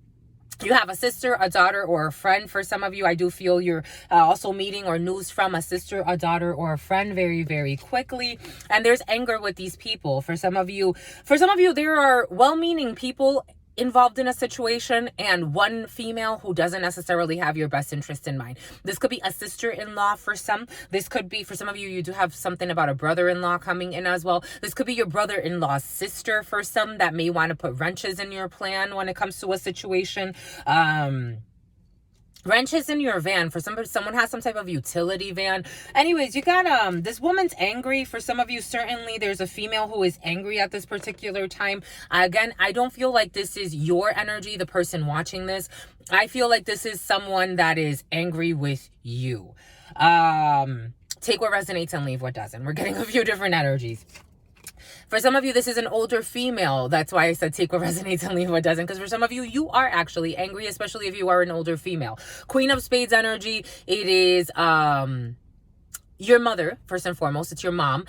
You have a sister, a daughter, or a friend. For some of you, I do feel you're also meeting or news from a sister, a daughter, or a friend very, very quickly. And there's anger with these people. For some of you, there are well-meaning people involved in a situation and one female who doesn't necessarily have your best interest in mind. This could be a sister-in-law for some. This could be, for some of you, you do have something about a brother-in-law coming in as well. This could be your brother-in-law's sister for some that may want to put wrenches in your plan when it comes to a situation. Wrenches in your van. For someone has some type of utility van. Anyways, you got this woman's angry. For some of you, certainly there's a female who is angry at this particular time. Again, I don't feel like this is your energy, the person watching this. I feel like this is someone that is angry with you. Take what resonates and leave what doesn't. We're getting a few different energies. For some of you, this is an older female. That's why I said take what resonates and leave what doesn't. Because for some of you, you are actually angry, especially if you are an older female. Queen of Spades energy, it is your mother, first and foremost. It's your mom,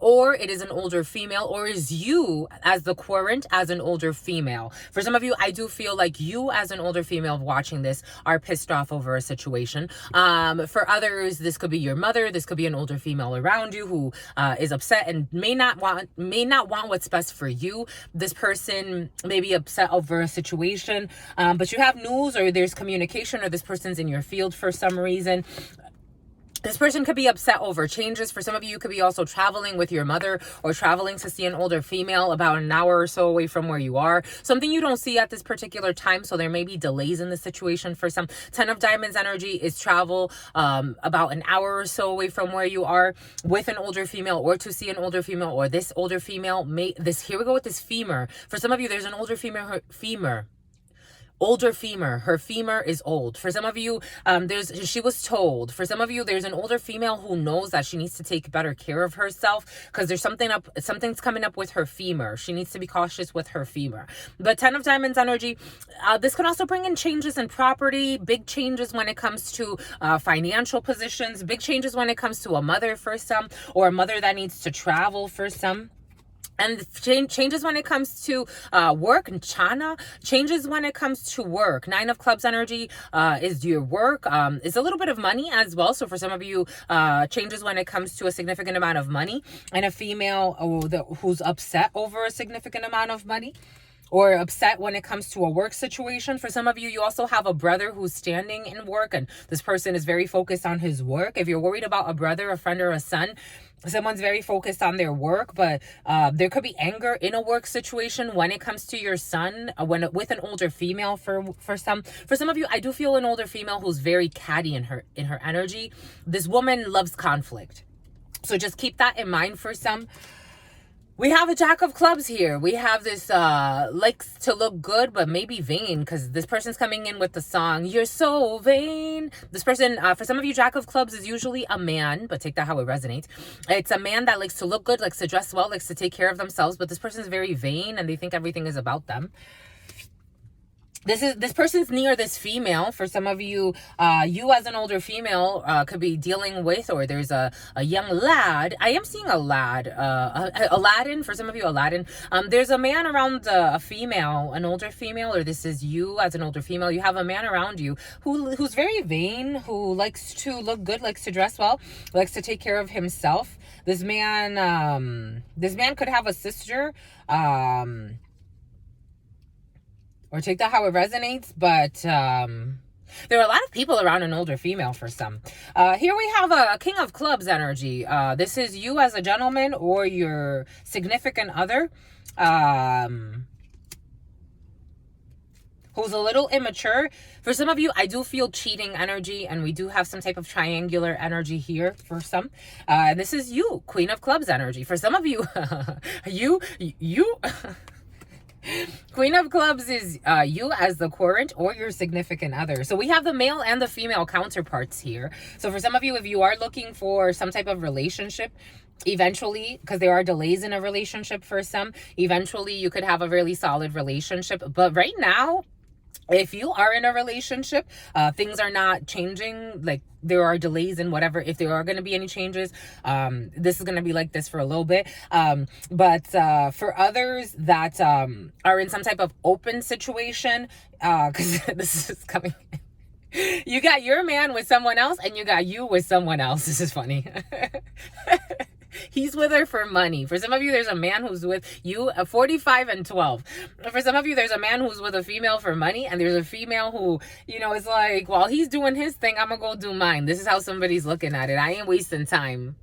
or it is an older female, or is you as the querent as an older female. For some of you, I do feel like you as an older female watching this are pissed off over a situation. For others, this could be your mother. This could be an older female around you who is upset and may not want what's best for you. This person may be upset over a situation, but you have news, or there's communication, or this person's in your field for some reason. This person could be upset over changes. For some of you, you could be also traveling with your mother or traveling to see an older female about an hour or so away from where you are. Something you don't see at this particular time, so there may be delays in the situation for some. 10 of Diamonds energy is travel about an hour or so away from where you are with an older female, or to see an older female, or this older female here we go with this femur. For some of you, there's an older older femur. Her femur is old. For some of you, she was told. For some of you, there's an older female who knows that she needs to take better care of herself because there's something's coming up with her femur. She needs to be cautious with her femur. But 10 of Diamonds energy, this could also bring in changes in property, big changes when it comes to financial positions, big changes when it comes to a mother for some, or a mother that needs to travel for some. And changes when it comes to work, and Chana, changes when it comes to work. 9 of Clubs energy is your work. Is a little bit of money as well. So for some of you, changes when it comes to a significant amount of money. And a female who's upset over a significant amount of money, or upset when it comes to a work situation. For some of you, you also have a brother who's standing in work, and this person is very focused on his work. If you're worried about a brother, a friend, or a son, someone's very focused on their work, but there could be anger in a work situation when it comes to your son, with an older female for some. For some of you, I do feel an older female who's very catty in her energy. This woman loves conflict. So just keep that in mind for some. We have a Jack of Clubs here. We have this likes to look good, but maybe vain, because this person's coming in with the song, "You're so vain." This person, for some of you, Jack of Clubs is usually a man, but take that how it resonates. It's a man that likes to look good, likes to dress well, likes to take care of themselves, but this person's very vain and they think everything is about them. this person's near this female. For some of you, you as an older female could be dealing with, or there's a young lad. I am seeing a lad, Aladdin. For some of you, Aladdin. There's a man around a female, an older female, or this is you as an older female. You have a man around you who's very vain, who likes to look good, likes to dress well, likes to take care of himself. This man could have a sister. Or take that how it resonates, but there are a lot of people around an older female for some. Here we have a King of Clubs energy. This is you as a gentleman or your significant other who's a little immature. For some of you, I do feel cheating energy, and we do have some type of triangular energy here for some. And this is you, Queen of Clubs energy. For some of you, you... Queen of Clubs is you as the current or your significant other. So we have the male and the female counterparts here. So for some of you, if you are looking for some type of relationship, eventually, because there are delays in a relationship for some, eventually you could have a really solid relationship. But right now, if you are in a relationship, things are not changing. Like, there are delays in whatever. If there are going to be any changes, this is going to be like this for a little bit. But for others that are in some type of open situation, because this is coming in. You got your man with someone else, and you got you with someone else. This is funny. He's with her for money. For some of you, there's a man who's with you, 45 and 12. For some of you, there's a man who's with a female for money, and there's a female who, you know, is like, while he's doing his thing, I'm gonna go do mine. This is how somebody's looking at it. I ain't wasting time.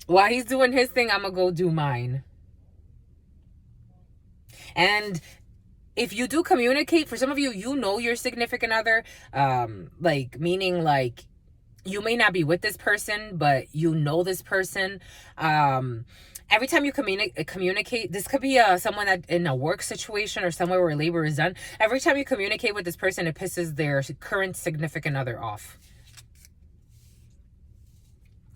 While he's doing his thing, I'm gonna go do mine. And if you do communicate, for some of you, you know your significant other, like, meaning like, you may not be with this person, but you know this person. Every time you communicate, this could be someone that in a work situation or somewhere where labor is done. Every time you communicate with this person, it pisses their current significant other off.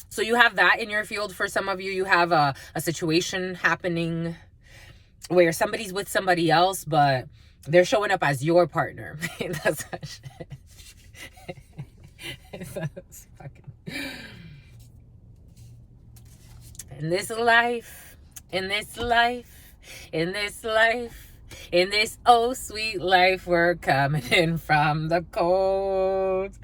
So you have that in your field. For some of you, you have a situation happening where somebody's with somebody else, but they're showing up as your partner. That's That's fucking... In this life, in this life, in this life, in this oh sweet life, we're coming in from the cold.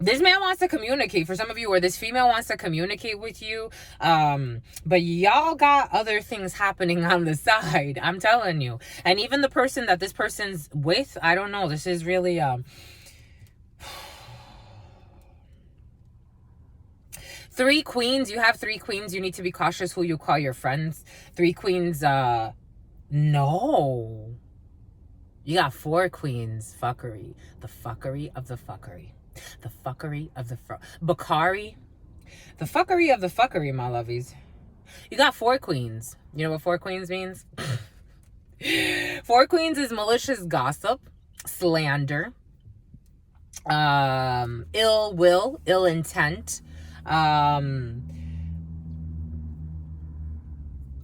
This man wants to communicate for some of you, or this female wants to communicate with you. But y'all got other things happening on the side. I'm telling you. And even the person that this person's with, I don't know. This is really, 3 queens. You have 3 queens. You need to be cautious who you call your friends. 3 queens, no. You got 4 queens. Fuckery. The fuckery of the fuckery. The fuckery of the Bakari. The fuckery of the fuckery, my lovies. You got 4 queens. You know what 4 queens means? 4 queens is malicious gossip, slander, ill will, ill intent.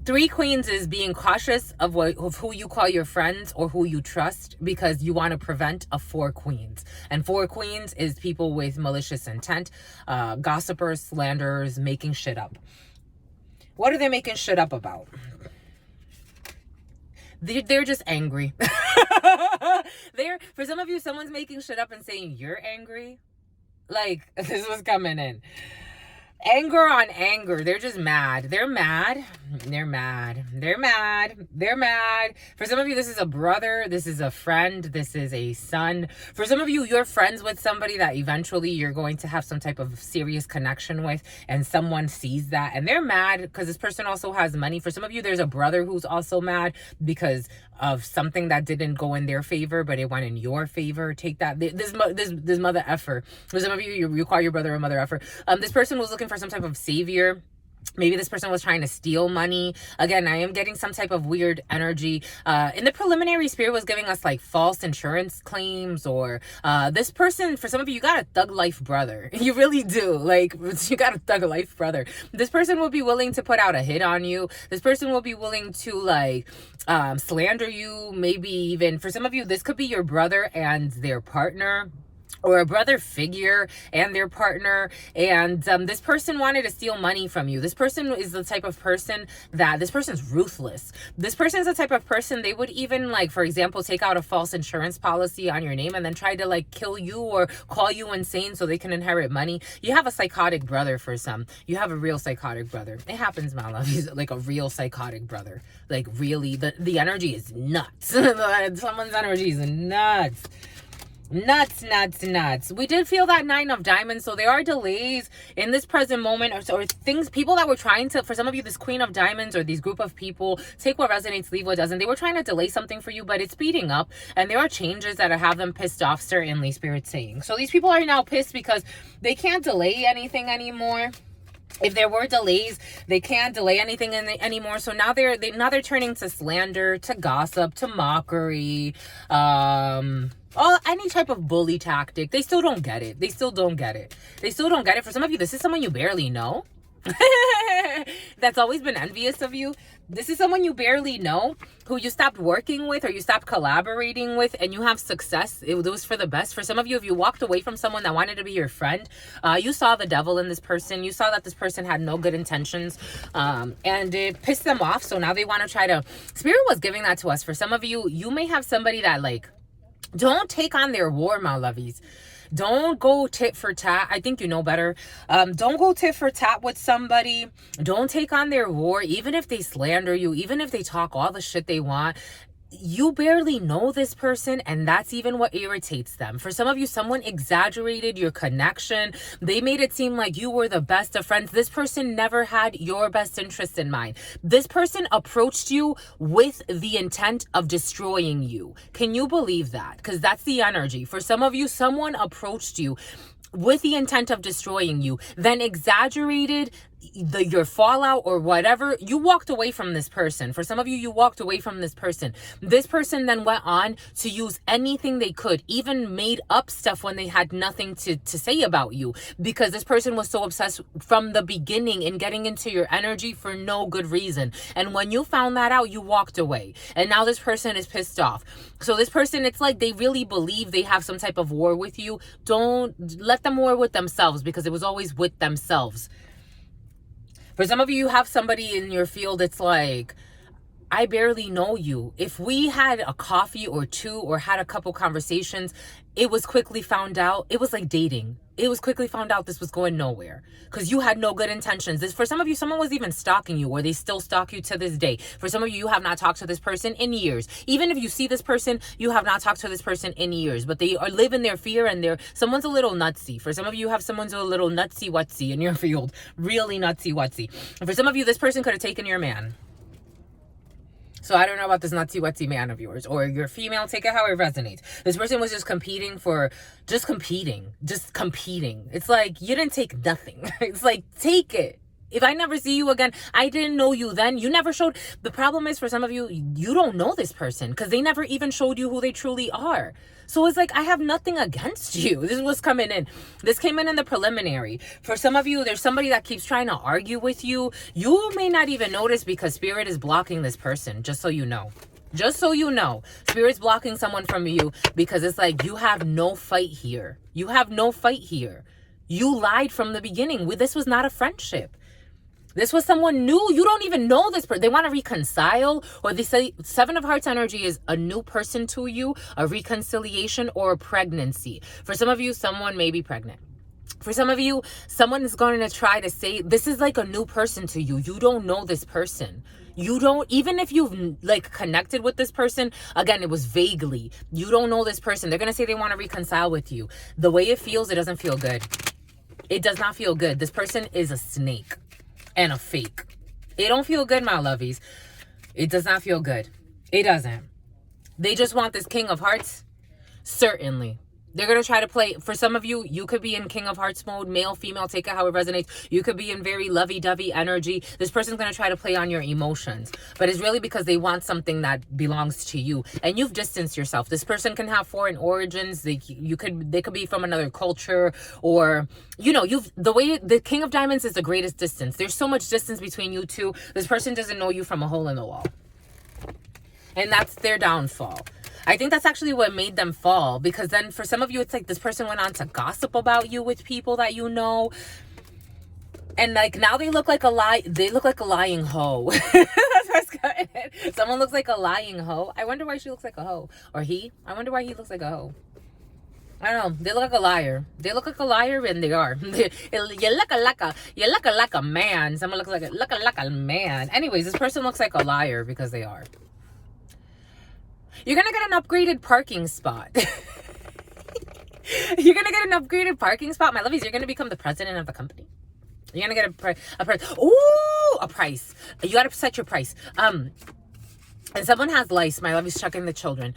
3 queens is being cautious of who you call your friends or who you trust, because you want to prevent a 4 queens. And 4 queens is people with malicious intent, gossipers, slanderers, making shit up. What are they making shit up about? They're just angry. For some of you, someone's making shit up and saying you're angry. Like, this was coming in. Anger on anger. They're just mad. They're mad. They're mad. They're mad. They're mad. For some of you, this is a brother. This is a friend. This is a son. For some of you, you're friends with somebody that eventually you're going to have some type of serious connection with, and someone sees that and they're mad because this person also has money. For some of you, there's a brother who's also mad because of something that didn't go in their favor, but it went in your favor. Take that. This mother effer. For some of you, you call your brother a mother effer. This person was looking for some type of savior. Maybe this person was trying to steal money. Again, I am getting some type of weird energy. In the preliminary, Spirit was giving us like false insurance claims, or this person, for some of you, you got a thug life brother. You really do. Like, you got a thug life brother. This person will be willing to put out a hit on you. This person will be willing to like slander you. Maybe even, for some of you, this could be your brother and their partner, or a brother figure and their partner, and this person wanted to steal money from you. This person is the type of person that, this person's ruthless. This person is the type of person, they would even, like, for example, take out a false insurance policy on your name and then try to like kill you or call you insane so they can inherit money. You have a psychotic brother. For some, you have a real psychotic brother. It happens, my love. He's like a real psychotic brother. Like, really, the energy is nuts. Someone's energy is nuts. Nuts. We did feel that 9 of diamonds, so there are delays in this present moment, or things, people that were trying to, for some of you, this Queen of Diamonds or these group of people, take what resonates, leave what doesn't. They were trying to delay something for you, but it's speeding up, and there are changes that have them pissed off, certainly, Spirit's saying. So these people are now pissed because they can't delay anything anymore. If there were delays, they can't delay anything anymore. So now they're turning to slander, to gossip, to mockery, any type of bully tactic. They still don't get it. For some of you, this is someone you barely know. That's always been envious of you. This is someone you barely know, who you stopped working with or you stopped collaborating with, and you have success. It was for the best. For some of you, if you walked away from someone that wanted to be your friend, you saw the devil in this person. You saw that this person had no good intentions, and it pissed them off. So now they want to try to, Spirit was giving that to us. For some of you, you may have somebody that, like, don't take on their war, my lovies. Don't go tit for tat. I think you know better. Don't go tit for tat with somebody. Don't take on their war, even if they slander you, even if they talk all the shit they want. You barely know this person, and that's even what irritates them. For some of you, someone exaggerated your connection. They made it seem like you were the best of friends. This person never had your best interest in mind. This person approached you with the intent of destroying you. Can you believe that? Because that's the energy. For some of you, someone approached you with the intent of destroying you, then exaggerated your fallout or whatever. You walked away from this person. For some of you, you walked away from this person. This person then went on to use anything they could, even made up stuff when they had nothing to say about you, because this person was so obsessed from the beginning in getting into your energy for no good reason. And when you found that out, you walked away, and now this person is pissed off. So this person, it's like they really believe they have some type of war with you. Don't let them war with themselves, because it was always with themselves. For some of you, you have somebody in your field, it's like, I barely know you. If we had a coffee or two or had a couple conversations, it was quickly found out. It was like dating. It was quickly found out this was going nowhere because you had no good intentions. For some of you, someone was even stalking you, or they still stalk you to this day. For some of you, you have not talked to this person in years. Even if you see this person, you have not talked to this person in years, but they are living their fear, and someone's a little nutsy. For some of you, you have someone's a little nutsy-wutsy in your field. Really nutsy-wutsy. And for some of you, this person could have taken your man. So I don't know about this nutsy-wutsy man of yours, or your female, take it how it resonates. This person was just competing. It's like, you didn't take nothing. It's like, take it. If I never see you again, I didn't know you then. You never showed. The problem is, for some of you, you don't know this person because they never even showed you who they truly are. So it's like, I have nothing against you. This is what's coming in. This came in the preliminary. For some of you, there's somebody that keeps trying to argue with you. You may not even notice because Spirit is blocking this person, just so you know. Just so you know, Spirit's blocking someone from you because it's like, you have no fight here. You have no fight here. You lied from the beginning. This was not a friendship. This was someone new. You don't even know this person. They want to reconcile, or they say 7 of Hearts energy is a new person to you, a reconciliation, or a pregnancy. For some of you, someone may be pregnant. For some of you, someone is going to try to say, this is like a new person to you. You don't know this person. You don't, even if you've like connected with this person, again, it was vaguely. You don't know this person. They're going to say they want to reconcile with you. The way it feels, it doesn't feel good. It does not feel good. This person is a snake and a fake. It don't feel good, my lovies. It does not feel good. It doesn't. They just want this King of Hearts. Certainly. They're going to try to play. For some of you, you could be in King of Hearts mode, male, female, take it how it resonates. You could be in very lovey-dovey energy. This person's going to try to play on your emotions. But it's really because they want something that belongs to you. And you've distanced yourself. This person can have foreign origins. They could be from another culture. Or, you know, the King of Diamonds is the greatest distance. There's so much distance between you two. This person doesn't know you from a hole in the wall. And that's their downfall. I think that's actually what made them fall, because then for some of you, it's like this person went on to gossip about you with people that you know. And like now they look like a lying hoe. That's what's good. Someone looks like a lying hoe. I wonder why she looks like a hoe. Or he. I wonder why he looks like a hoe. I don't know. They look like a liar. They look like a liar, and they are. You look like a man. Someone looks like a man. Anyways, this person looks like a liar because they are. You're going to get an upgraded parking spot. You're going to get an upgraded parking spot. My lovies, you're going to become the president of the company. You're going to get a price. Ooh, a price. You got to set your price. And someone has lice. My lovies, checking the children.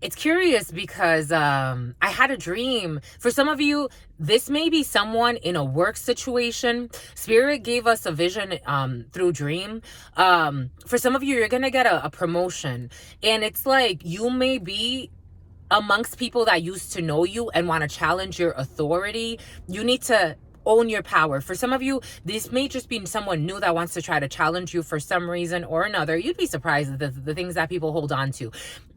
It's curious because I had a dream. For some of you, this may be someone in a work situation. Spirit gave us a vision through dream. For some of you, you're going to get a promotion. And it's like you may be amongst people that used to know you and want to challenge your authority. You need to own your power. For some of you, this may just be someone new that wants to try to challenge you for some reason or another. You'd be surprised at the things that people hold on to.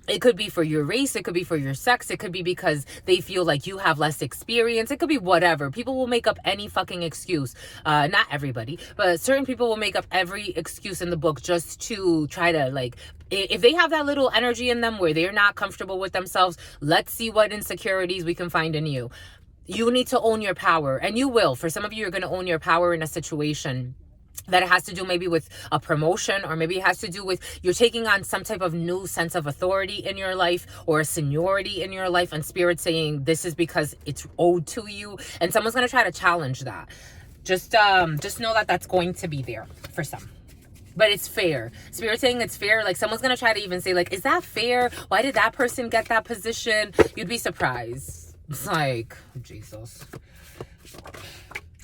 It could be for your race. It could be for your sex. It could be because they feel like you have less experience. It could be whatever. People will make up any fucking excuse. Not everybody, but certain people will make up every excuse in the book just to try to, like, if they have that little energy in them where they're not comfortable with themselves, let's see what insecurities we can find in you. You need to own your power, and you will. For some of you, you're going to own your power in a situation that it has to do maybe with a promotion, or maybe it has to do with you're taking on some type of new sense of authority in your life or a seniority in your life, and Spirit saying this is because it's owed to you, and someone's going to try to challenge that. Just know that that's going to be there for some. But it's fair. Spirit saying it's fair. Like someone's going to try to even say, like, is that fair? Why did that person get that position? You'd be surprised. It's like, Jesus.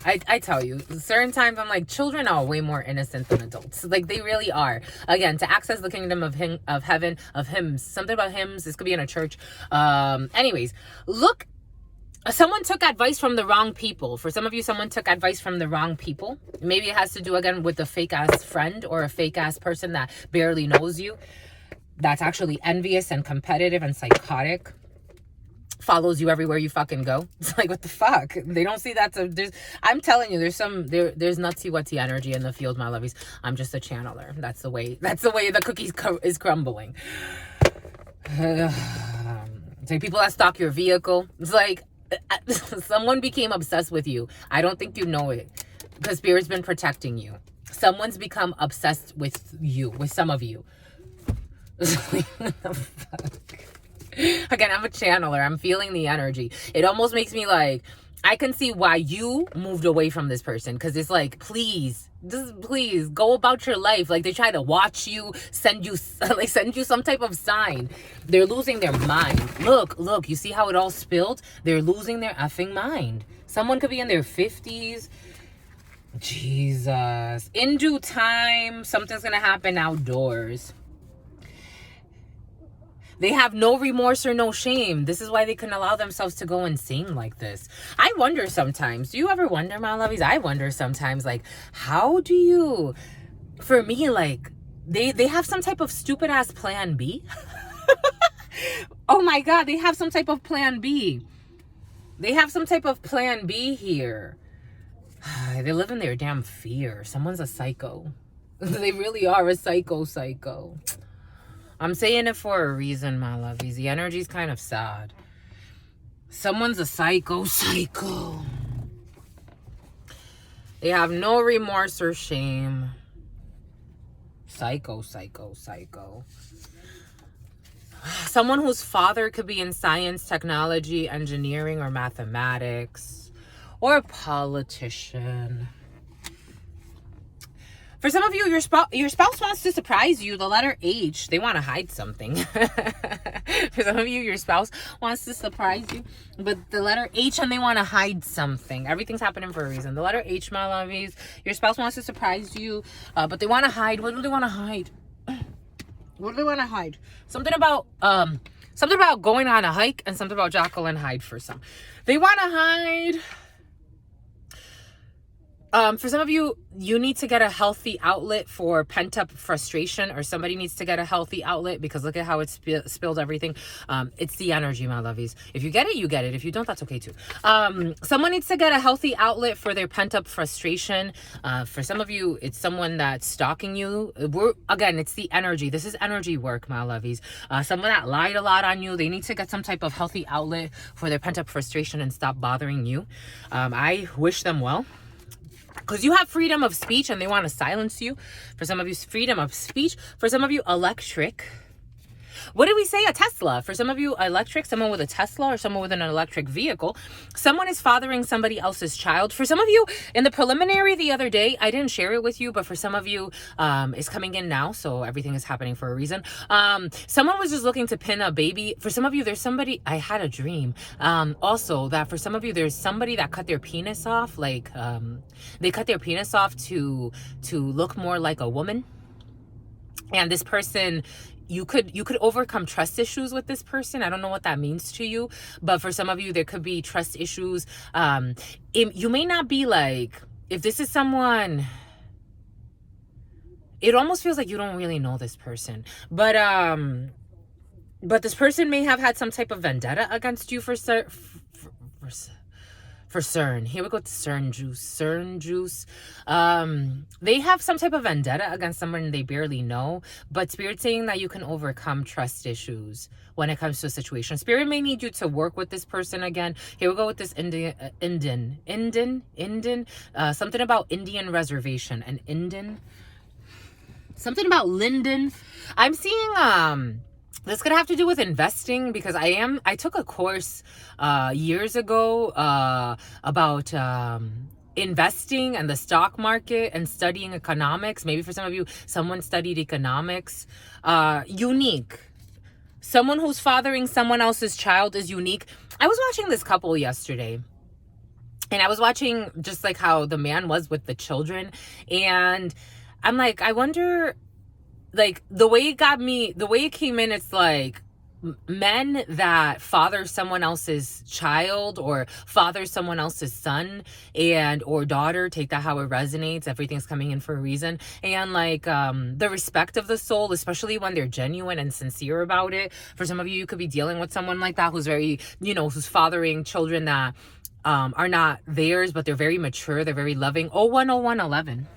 I tell you, certain times I'm like, children are way more innocent than adults. Like, they really are. Again, to access the kingdom of heaven, of hymns, something about hymns. This could be in a church. Anyways, look, someone took advice from the wrong people. For some of you, someone took advice from the wrong people. Maybe it has to do, again, with a fake-ass friend or a fake-ass person that barely knows you, that's actually envious and competitive and psychotic. Follows you everywhere you fucking go. It's like, what the fuck? They don't see that. I'm telling you, there's nutsy-wutsy energy in the field, my lovies. I'm just a channeler. That's the way the cookie is crumbling. It's like people that stalk your vehicle. It's like someone became obsessed with you. I don't think you know it, because Spirit's been protecting you. Someone's become obsessed with you, with some of you. What the fuck? Again, I'm a channeler. I'm feeling the energy. It almost makes me like, I can see why you moved away from this person, because it's like, please go about your life. Like, they try to watch you, send you some type of sign. They're losing their mind. Look, you see how it all spilled? They're losing their effing mind. Someone could be in their 50s. Jesus. In due time, something's gonna happen outdoors. They have no remorse or no shame. This is why they can allow themselves to go insane like this. I wonder sometimes. Do you ever wonder, my lovies? I wonder sometimes, like, how do you... For me, like, they have some type of stupid-ass plan B. Oh, my God. They have some type of plan B. They have some type of plan B here. They live in their damn fear. Someone's a psycho. They really are a psycho. I'm saying it for a reason, my lovies. The energy's kind of sad. Someone's a psycho. They have no remorse or shame. Psycho. Someone whose father could be in science, technology, engineering, or mathematics. Or a politician. For some of you, your spouse wants to surprise you. The letter H, they want to hide something. For some of you, your spouse wants to surprise you, but the letter H, and they want to hide something. Everything's happening for a reason. The letter H, my lovies, your spouse wants to surprise you, but they want to hide. What do they want to hide? What do they want to hide? Something about going on a hike, and something about Jekyll and Hyde for some. They want to hide. For some of you, you need to get a healthy outlet for pent-up frustration, or somebody needs to get a healthy outlet, because look at how it spilled everything. It's the energy, my lovies. If you get it, you get it. If you don't, that's okay too. Someone needs to get a healthy outlet for their pent-up frustration. For some of you, it's someone that's stalking you. Again, it's the energy. This is energy work, my lovies. Someone that lied a lot on you, they need to get some type of healthy outlet for their pent-up frustration and stop bothering you. I wish them well. Because you have freedom of speech and they want to silence you. For some of you, freedom of speech. For some of you, electric. What did we say? A Tesla. For some of you, electric, someone with a Tesla or someone with an electric vehicle. Someone is fathering somebody else's child. For some of you, in the preliminary the other day, I didn't share it with you, but for some of you, it's coming in now, so everything is happening for a reason. Someone was just looking to pin a baby. For some of you, there's somebody, I had a dream, also, that for some of you, there's somebody that cut their penis off, like, they cut their penis off to look more like a woman. And this person, you could overcome trust issues with this person. I don't know what that means to you, but for some of you, there could be trust issues. You may not be like, if this is someone, it almost feels like you don't really know this person, but this person may have had some type of vendetta against you for CERN. Here we go to CERN juice. They have some type of vendetta against someone they barely know, but Spirit's saying that you can overcome trust issues when it comes to a situation. Spirit may need you to work with this person again. Here we go with this Indian, something about Indian reservation, and Indian, something about Linden. I'm seeing, this could have to do with investing, because I took a course years ago about investing and the stock market and studying economics. Maybe for some of you, someone studied economics. Unique. Someone who's fathering someone else's child is unique. I was watching this couple yesterday, and I was watching just like how the man was with the children, and I'm like, I wonder, like, the way it came in, it's like men that father someone else's child or father someone else's son and or daughter, take that how it resonates. Everything's coming in for a reason. And like the respect of the soul, especially when they're genuine and sincere about it. For some of you, you could be dealing with someone like that who's very, who's fathering children that are not theirs, but they're very mature, they're very loving. 010111.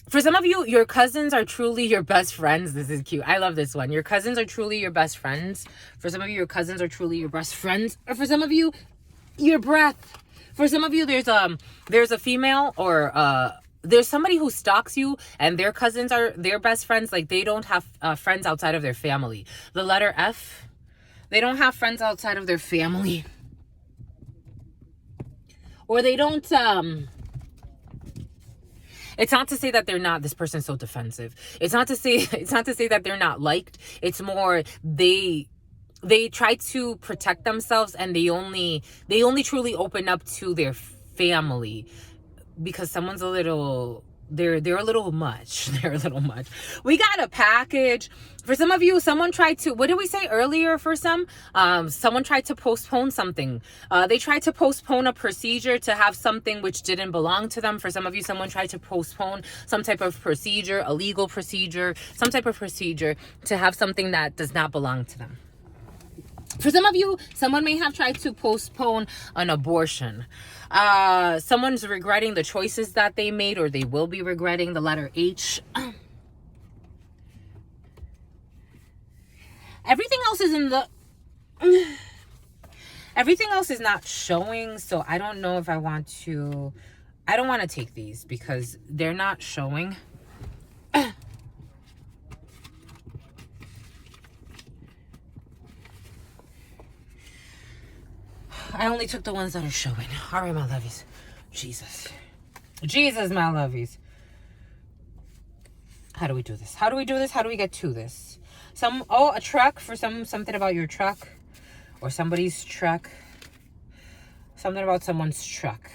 For some of you, your cousins are truly your best friends. This is cute. I love this one. Your cousins are truly your best friends. For some of you, your cousins are truly your best friends. Or for some of you, your breath. For some of you, there's a female or there's somebody who stalks you, and their cousins are their best friends. Like, they don't have friends outside of their family. The letter F, they don't have friends outside of their family. Or they don't, it's not to say that they're not, this person's so defensive. It's not to say that they're not liked. It's more they try to protect themselves, and they only truly open up to their family because someone's a little, they're a little much. They're a little much. We got a package. For some of you, someone tried to, what did we say earlier for some? Someone tried to postpone something. They tried to postpone a procedure to have something which didn't belong to them. For some of you, someone tried to postpone some type of procedure, a legal procedure, some type of procedure to have something that does not belong to them. For some of you, someone may have tried to postpone an abortion. Someone's regretting the choices that they made, or they will be regretting. The letter H. Everything else is in the... Everything else is not showing, so I don't know if I want to... I don't want to take these because they're not showing. I only took the ones that are showing. All right, my lovies. Jesus, my lovies. How do we do this? How do we do this? How do we get to this? A truck for something about your truck or somebody's truck. Something about someone's truck.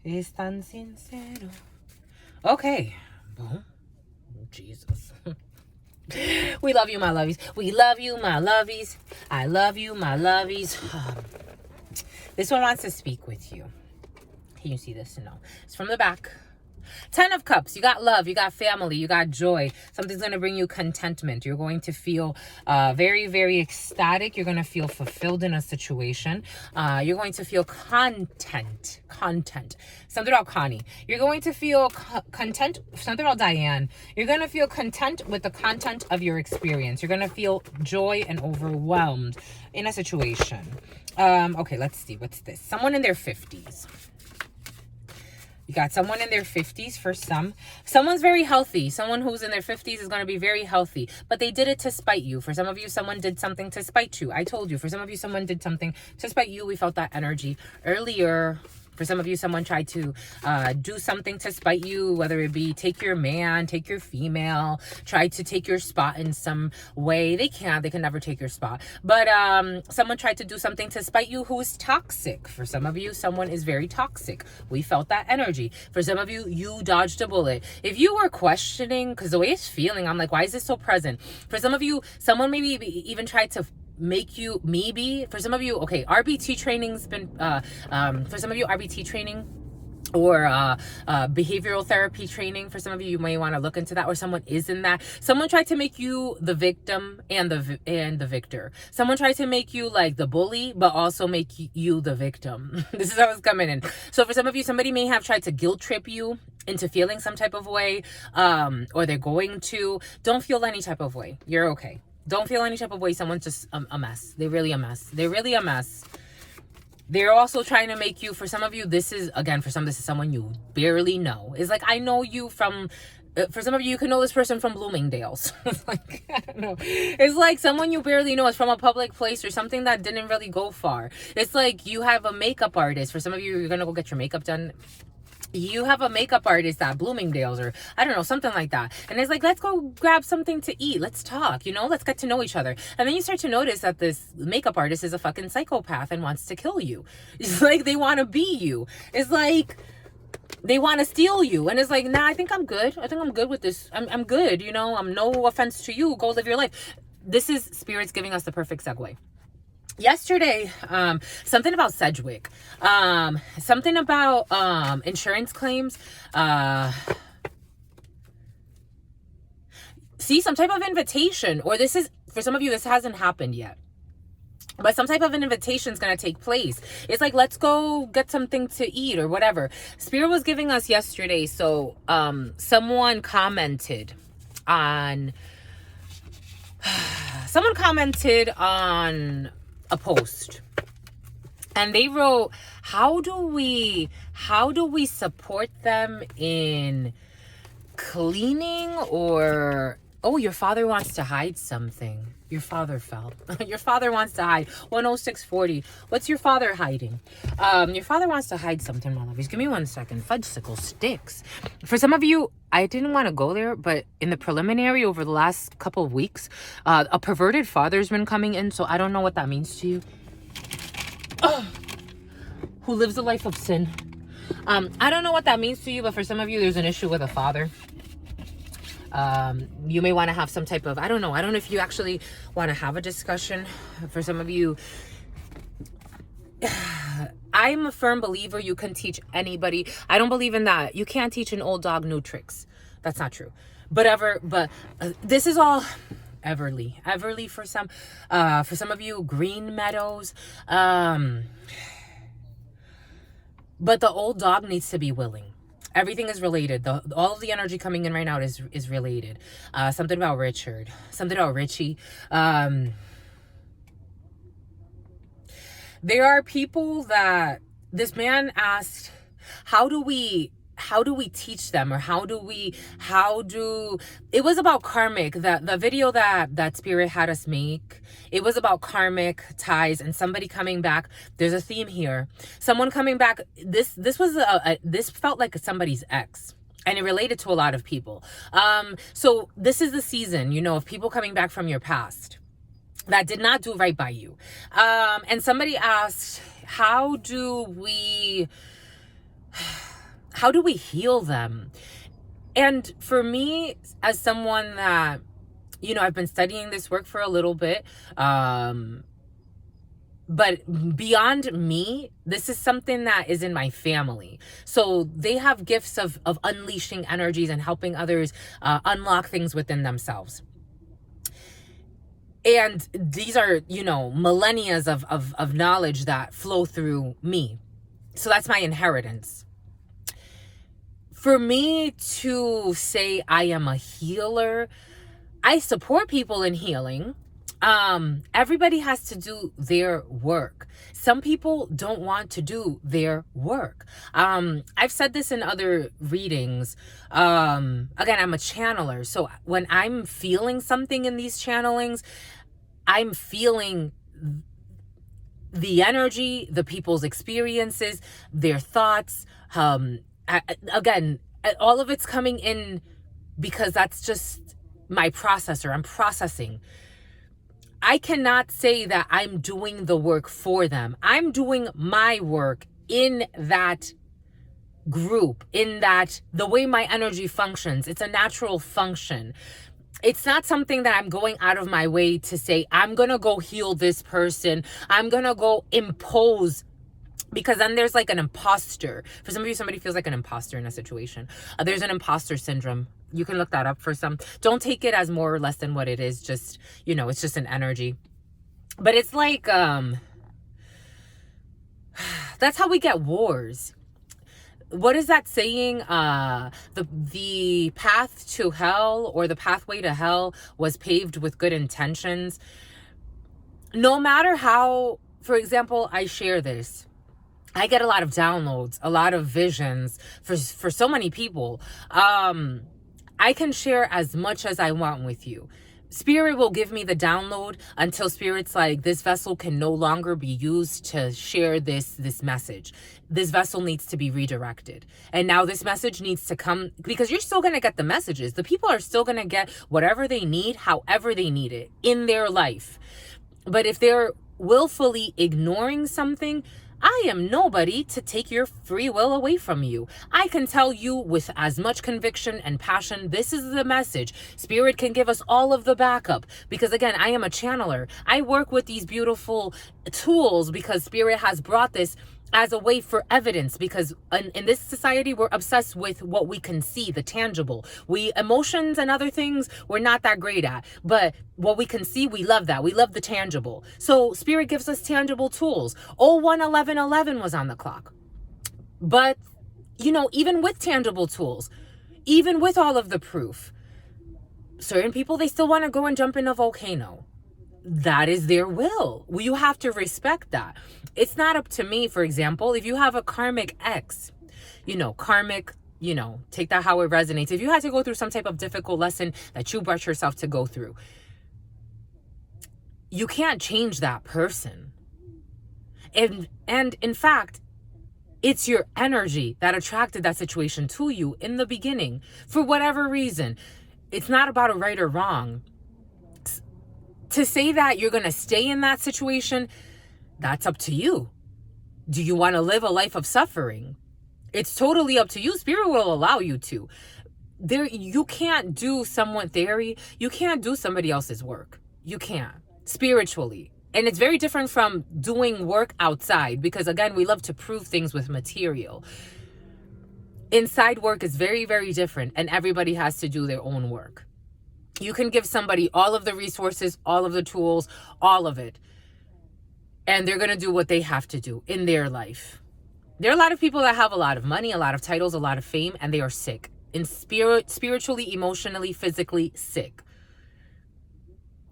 Es tan sincero. Okay. Boom. Jesus. We love you, my lovies. We love you, my lovies. I love you, my lovies. This one wants to speak with you. Can you see this? No. It's from the back. 10 of Cups. You got love. You got family. You got joy. Something's going to bring you contentment. You're going to feel very, very ecstatic. You're going to feel fulfilled in a situation. You're going to feel content. Something about Connie. You're going to feel content. Something about Diane. You're going to feel content with the content of your experience. You're going to feel joy and overwhelmed in a situation. Okay, let's see. What's this? Someone in their 50s. You got someone in their 50s for some. Someone's very healthy. Someone who's in their 50s is going to be very healthy. But they did it to spite you. For some of you, someone did something to spite you. I told you. For some of you, someone did something to spite you. We felt that energy earlier. For some of you, someone tried to do something to spite you, whether it be take your man, take your female, try to take your spot in some way. They can never take your spot. But someone tried to do something to spite you who is toxic. For some of you, someone is very toxic. We felt that energy. For some of you, you dodged a bullet. If you were questioning, because the way it's feeling, I'm like, why is this so present? For some of you, someone maybe even tried to make you, maybe for some of you, okay, RBT training's been for some of you, RBT training or behavioral therapy training. For some of you, you may want to look into that, or someone is in that. Someone tried to make you the victim and the victor. Someone tried to make you like the bully, but also make you the victim. This is how it's coming in. So for some of you, somebody may have tried to guilt trip you into feeling some type of way, or they're going to. Don't feel any type of way. You're okay. Don't feel any type of way. Someone's just a mess. They're really a mess. They're really a mess. They're also trying to make you, for some of you, this is, again, for some, this is someone you barely know. It's like, I know you from, for some of you, you can know this person from Bloomingdale's. It's like, I don't know. It's like someone you barely know is from a public place or something that didn't really go far. It's like you have a makeup artist. For some of you, you're going to go get your makeup done. You have a makeup artist at Bloomingdale's or I don't know, something like that. And it's like, let's go grab something to eat. Let's talk, let's get to know each other. And then you start to notice that this makeup artist is a fucking psychopath and wants to kill you. It's like they want to be you. It's like they want to steal you. And it's like, nah, I think I'm good. I think I'm good with this. I'm good. I'm no offense to you. Go live your life. This is spirits giving us the perfect segue. Yesterday, something about Sedgwick, something about insurance claims, see some type of invitation, or this is, for some of you, this hasn't happened yet, but some type of an invitation is going to take place. It's like, let's go get something to eat or whatever. Spirit was giving us yesterday. So someone commented on a post, and they wrote, how do we support them in cleaning? Or, oh, your father wants to hide something. Your father fell. Your father wants to hide. 10640. What's your father hiding? Your father wants to hide something, my lovies. Give me 1 second. Fudgesicle sticks. For some of you, I didn't want to go there, but in the preliminary over the last couple of weeks, a perverted father's been coming in, so I don't know what that means to you. Who lives a life of sin. I don't know what that means to you, but for some of you, there's an issue with a father. You may want to have some type of, I don't know if you actually want to have a discussion. For some of you, I'm a firm believer you can teach anybody. I don't believe in that. You can't teach an old dog new tricks. That's not true. But this is all Everly for some of you, Green Meadows. But the old dog needs to be willing. Everything is related. All of the energy coming in right now is related. Something about Richard. Something about Richie. There are people that this man asked, how do we how do we teach them, or it was about karmic, the video that Spirit had us make. It was about karmic ties and somebody coming back. There's a theme here. Someone coming back. This felt like somebody's ex. And it related to a lot of people. So this is the season, of people coming back from your past that did not do right by you. And somebody asked, how do we heal them? And for me, as someone that, I've been studying this work for a little bit, but beyond me, this is something that is in my family. So they have gifts of unleashing energies and helping others unlock things within themselves. And these are, millennia of knowledge that flow through me. So that's my inheritance. For me to say I am a healer, I support people in healing. Everybody has to do their work. Some people don't want to do their work. I've said this in other readings. Again, I'm a channeler. So when I'm feeling something in these channelings, I'm feeling the energy, the people's experiences, their thoughts. Again, all of it's coming in because that's just my processor. I'm processing. I cannot say that I'm doing the work for them. I'm doing my work in that group, in that the way my energy functions. It's a natural function. It's not something that I'm going out of my way to say, I'm going to go heal this person. I'm going to go impose, because then there's like an imposter. For some of you, somebody feels like an imposter in a situation. There's an imposter syndrome. You can look that up for some. Don't take it as more or less than what it is. Just, it's just an energy. But it's like, that's how we get wars. What is that saying? The path to hell, or the pathway to hell, was paved with good intentions. No matter how, for example, I share this, I get a lot of downloads, a lot of visions for so many people. I can share as much as I want with you. Spirit will give me the download until Spirit's like, this vessel can no longer be used to share this message. This vessel needs to be redirected. And now this message needs to come, because you're still going to get the messages. The people are still going to get whatever they need, however they need it in their life. But if they're willfully ignoring something, I am nobody to take your free will away from you. I can tell you with as much conviction and passion, this is the message. Spirit can give us all of the backup, because again, I am a channeler. I work with these beautiful tools because Spirit has brought this as a way for evidence, because in this society, we're obsessed with what we can see, the tangible. Emotions and other things, we're not that great at, but what we can see, we love that. We love the tangible. So Spirit gives us tangible tools. 01/11/11 was on the clock. But, even with tangible tools, even with all of the proof, certain people, they still want to go and jump in a volcano. That is their will. You have to respect that. It's not up to me, for example, if you have a karmic ex, karmic, take that how it resonates. If you had to go through some type of difficult lesson that you brought yourself to go through, you can't change that person. And in fact, it's your energy that attracted that situation to you in the beginning, for whatever reason. It's not about a right or wrong. To say that you're going to stay in that situation, that's up to you. Do you want to live a life of suffering? It's totally up to you. Spirit will allow you to. You can't do you can't do somebody else's work. You can't, spiritually. And it's very different from doing work outside, because again, we love to prove things with material. Inside work is very, very different, and everybody has to do their own work. You can give somebody all of the resources, all of the tools, all of it, and they're going to do what they have to do in their life. There are a lot of people that have a lot of money, a lot of titles, a lot of fame, and they are sick. In spiritually, emotionally, physically sick.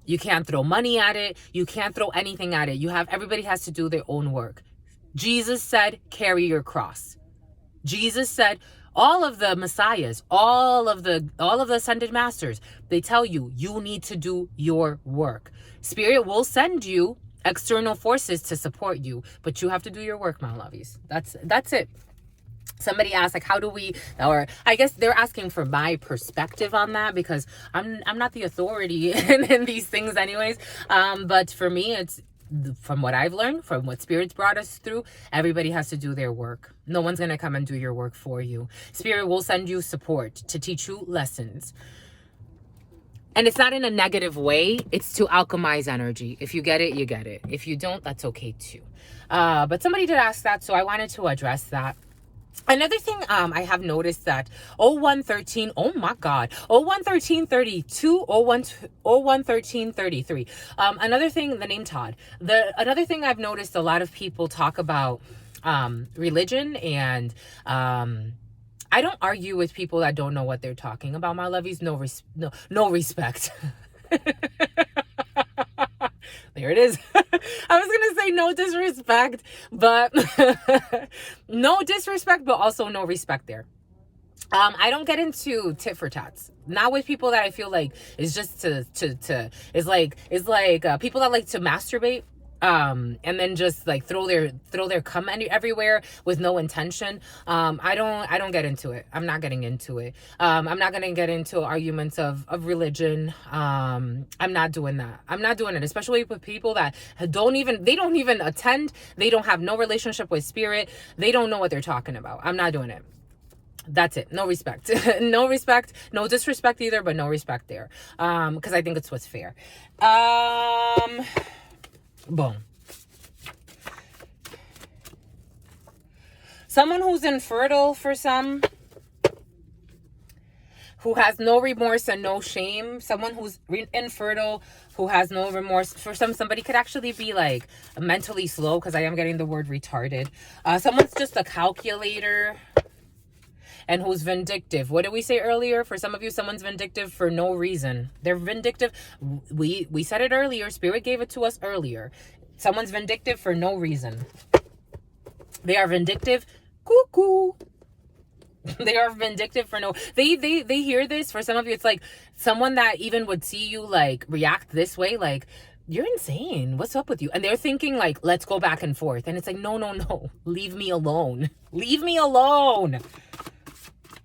You can't throw money at it. You can't throw anything at it. Everybody has to do their own work. Jesus said, carry your cross. Jesus said, all of the messiahs, all of the ascended masters, they tell you, you need to do your work. Spirit will send you external forces to support you, but you have to do your work, my lovies. That's it. Somebody asked, like, how do we, or I guess they're asking for my perspective on that, because I'm not the authority in these things anyways. But for me, it's from what I've learned, from what Spirit's brought us through, everybody has to do their work. No one's going to come and do your work for you. Spirit will send you support to teach you lessons. And it's not in a negative way. It's to alchemize energy. If you get it, you get it. If you don't, that's okay too. But somebody did ask that, so I wanted to address that. Another thing I have noticed that 0113, oh my God, 011332, 011333. Another thing, the name Todd. Another thing I've noticed, a lot of people talk about religion, and I don't argue with people that don't know what they're talking about, my lovies. No respect. There it is. I was going to say no disrespect, but no disrespect, but also no respect there. I don't get into tit for tats. Not with people that I feel like is just is like people that like to masturbate. And then just like throw their cum everywhere with no intention. I don't get into it. I'm not getting into it. I'm not gonna get into arguments of religion. I'm not doing that. I'm not doing it, especially with people that don't even attend. They don't have no relationship with Spirit. They don't know what they're talking about. I'm not doing it. That's it. No respect. No respect. No disrespect either, but no respect there. Because I think it's what's fair. Boom. Someone who's infertile for some, who has no remorse and no shame. Someone who's infertile, who has no remorse. For somebody could actually be like mentally slow, because I am getting the word retarded. Someone's just a calculator, and who's vindictive. What did we say earlier? For some of you, someone's vindictive for no reason. They're vindictive. We said it earlier. Spirit gave it to us earlier. Someone's vindictive for no reason. They are vindictive. Cuckoo. They are vindictive for no. They hear this. For some of you, it's like someone that even would see you like react this way, like, you're insane. What's up with you? And they're thinking like, let's go back and forth. And it's like, no. Leave me alone. Leave me alone.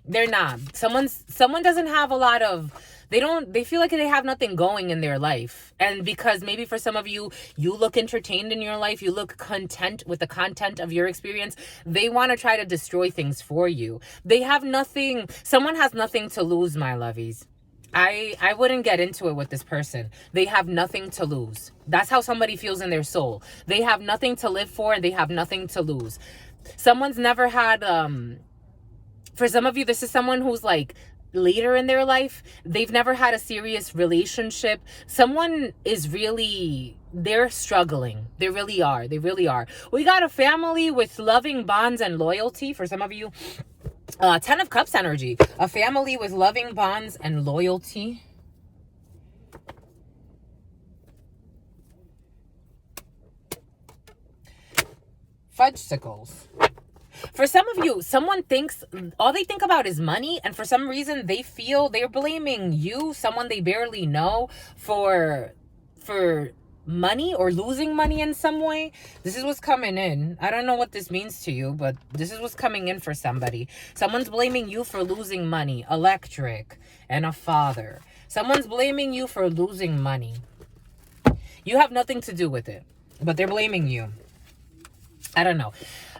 They're not. Someone doesn't have a lot of, they feel like they have nothing going in their life. And because maybe for some of you, you look entertained in your life, you look content with the content of your experience, they want to try to destroy things for you. They have nothing, someone has nothing to lose, my lovies. I wouldn't get into it with this person. They have nothing to lose. That's how somebody feels in their soul. They have nothing to live for, and they have nothing to lose. Someone's never had, for some of you, this is someone who's like later in their life. They've never had a serious relationship. Someone is really, they're struggling. They really are. They really are. We got a family with loving bonds and loyalty. For some of you, 10 of Cups energy. A family with loving bonds and loyalty. Fudgesicles. For some of you, someone thinks, all they think about is money, and for some reason they feel they're blaming you, someone they barely know, for money or losing money in some way. This is what's coming in. I don't know what this means to you, but this is what's coming in for somebody. Someone's blaming you for losing money. Electric and a father. Someone's blaming you for losing money. You have nothing to do with it, but they're blaming you. I don't know.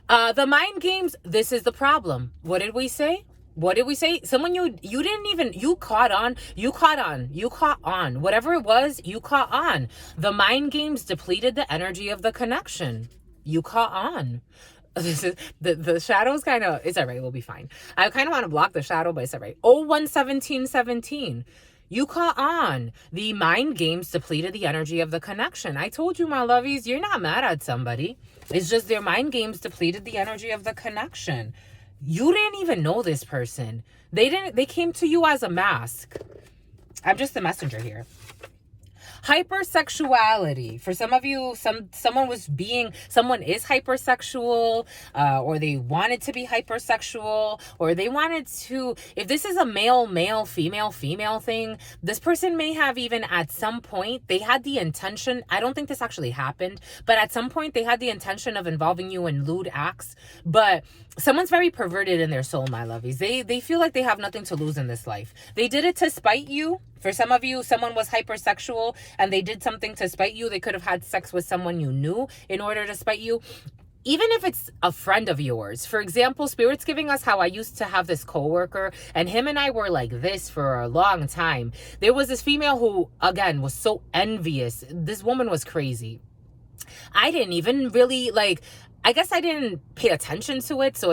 The mind games, this is the problem. What did we say? What did we say? Someone you didn't even, you caught on. Whatever it was, you caught on. The mind games depleted the energy of the connection. You caught on. This is the shadow's kind of, it's all right, we'll be fine. I kind of want to block the shadow, but it's all right. 011717. You caught on. The mind games depleted the energy of the connection. I told you, my lovies, you're not mad at somebody. It's just their mind games depleted the energy of the connection. You didn't even know this person. They came to you as a mask. I'm just the messenger here. Hypersexuality. For some of you, someone is hypersexual, or they wanted to be hypersexual, or they wanted to, if this is a male, female thing, this person may have even at some point, they had the intention, I don't think this actually happened, but at some point they had the intention of involving you in lewd acts, but someone's very perverted in their soul, my lovies. They feel like they have nothing to lose in this life. They did it to spite you. For some of you, someone was hypersexual and they did something to spite you. They could have had sex with someone you knew in order to spite you. Even if it's a friend of yours. For example, Spirit's giving us how I used to have this coworker, and him and I were like this for a long time. There was this female who, again, was so envious. This woman was crazy. I didn't even really, I guess I didn't pay attention to it, so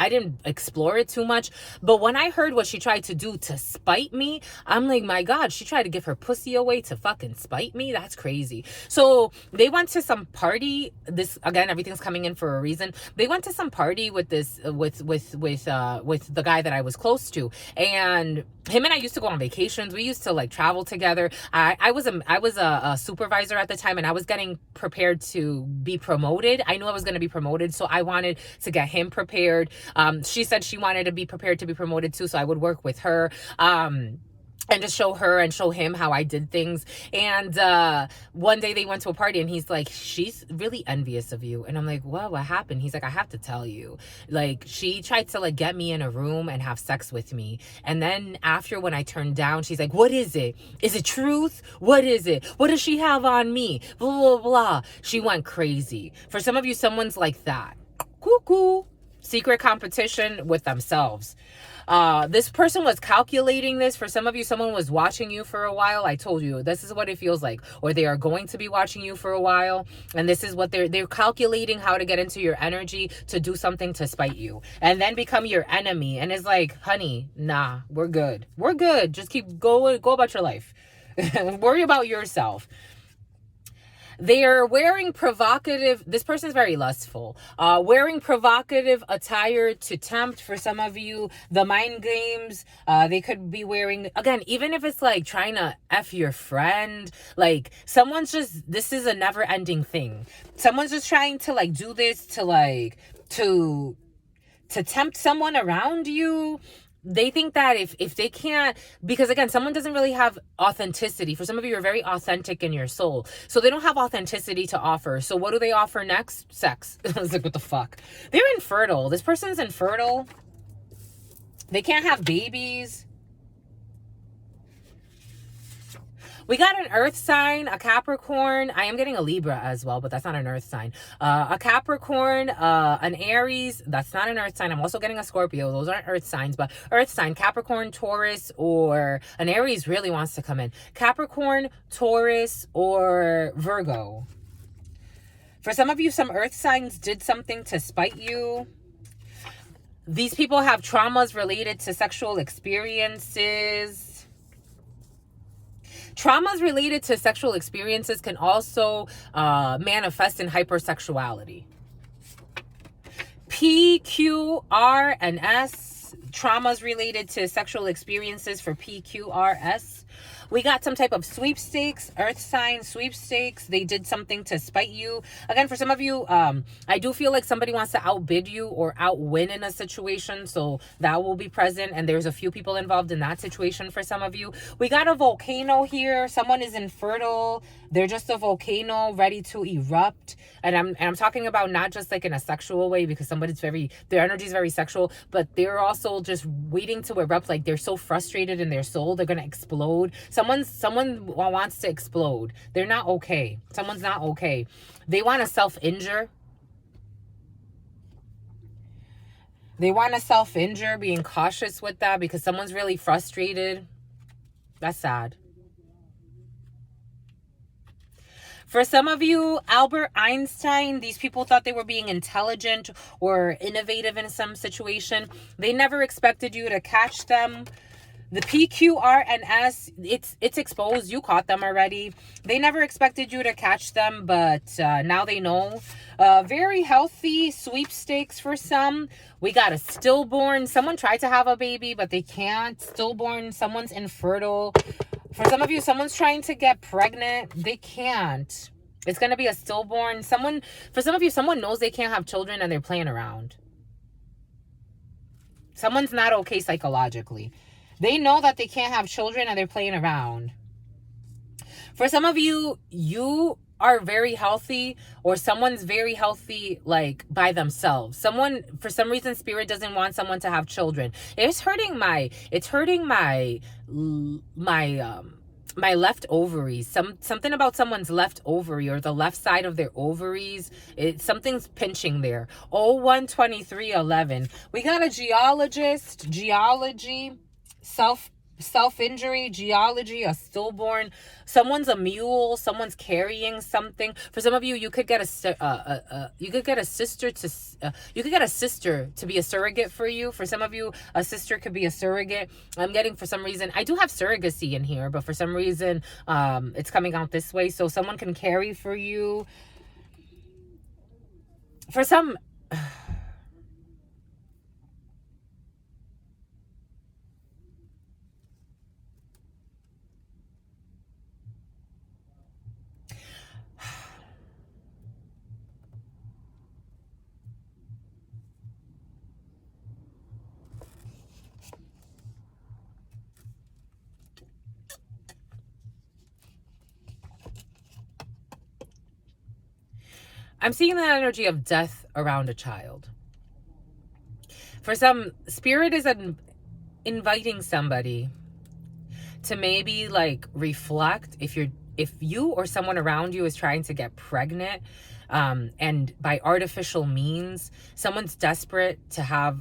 I didn't explore it too much. But when I heard what she tried to do to spite me, I'm like, my God, she tried to give her pussy away to fucking spite me? That's crazy. So they went to some party. This, again, everything's coming in for a reason. They went to some party with this, with the guy that I was close to. And him and I used to go on vacations. We used to travel together. I was a supervisor at the time, and I was getting prepared to be promoted. I knew I was going to be promoted, so I wanted to get him prepared. She said she wanted to be prepared to be promoted too, so I would work with her. And just show her and show him how I did things. And one day they went to a party and he's like, she's really envious of you. And I'm like, well, what happened? He's like, I have to tell you. She tried to get me in a room and have sex with me. And then after, when I turned down, she's like, what is it? Is it truth? What is it? What does she have on me? Blah, blah, blah. She went crazy. For some of you, someone's like that. Cuckoo. Secret competition with themselves. This person was calculating this. For some of you, someone was watching you for a while. I told you, this is what it feels like. Or they are going to be watching you for a while. And this is what they're calculating how to get into your energy to do something to spite you. And then become your enemy. And it's like, honey, nah, we're good. We're good. Just go about your life. Worry about yourself. They are wearing provocative, this person's very lustful, wearing provocative attire to tempt. For some of you, the mind games, they could be wearing, again, even if it's trying to F your friend, someone's just, this is a never ending thing. Someone's just trying to do this to tempt someone around you. They think that if they can't, because again, someone doesn't really have authenticity. For some of you, you're very authentic in your soul. So they don't have authenticity to offer. So what do they offer next? Sex. I was like, what the fuck? They're infertile. This person's infertile. They can't have babies. We got an earth sign, a Capricorn. I am getting a Libra as well, but that's not an earth sign. A Capricorn, an Aries. That's not an earth sign. I'm also getting a Scorpio. Those aren't earth signs, but earth sign, Capricorn, Taurus, or an Aries really wants to come in. Capricorn, Taurus, or Virgo. For some of you, some earth signs did something to spite you. These people have traumas related to sexual experiences. Traumas related to sexual experiences can also manifest in hypersexuality. P, Q, R, and S. Traumas related to sexual experiences for P, Q, R, S. We got some type of sweepstakes, earth sign sweepstakes. They did something to spite you. Again, for some of you, I do feel like somebody wants to outbid you or outwin in a situation. So that will be present. And there's a few people involved in that situation for some of you. We got a volcano here. Someone is infertile. They're just a volcano ready to erupt. And I'm talking about not just in a sexual way, because their energy is very sexual, but they're also just waiting to erupt. They're so frustrated in their soul, they're going to explode. Someone wants to explode. They're not okay. Someone's not okay. They want to self-injure. They want to self-injure, being cautious with that because someone's really frustrated. That's sad. For some of you, Albert Einstein, these people thought they were being intelligent or innovative in some situation. They never expected you to catch them. The P, Q, R, and S, it's exposed. You caught them already. They never expected you to catch them, but now they know. Very healthy sweepstakes for some. We got a stillborn. Someone tried to have a baby, but they can't. Stillborn. Someone's infertile. For some of you, someone's trying to get pregnant. They can't. It's going to be a stillborn. For some of you, someone knows they can't have children and they're playing around. Someone's not okay psychologically. They know that they can't have children and they're playing around. For some of you, you are very healthy, or someone's very healthy, like by themselves. Someone, for some reason, spirit doesn't want someone to have children. It's hurting my my left ovaries. Something about someone's left ovary, or the left side of their ovaries. Something's pinching there. 012311. We got a geologist, geology, self-injury, geology, a stillborn. Someone's a mule. Someone's carrying something. For some of you, you could get a sister to be a surrogate for you. For some of you, a sister could be a surrogate. I'm getting, for some reason, I do have surrogacy in here, but for some reason, it's coming out this way. So someone can carry for you. For some, I'm seeing the energy of death around a child. For some, spirit is inviting somebody to maybe like reflect if you or someone around you is trying to get pregnant, and by artificial means, someone's desperate to have,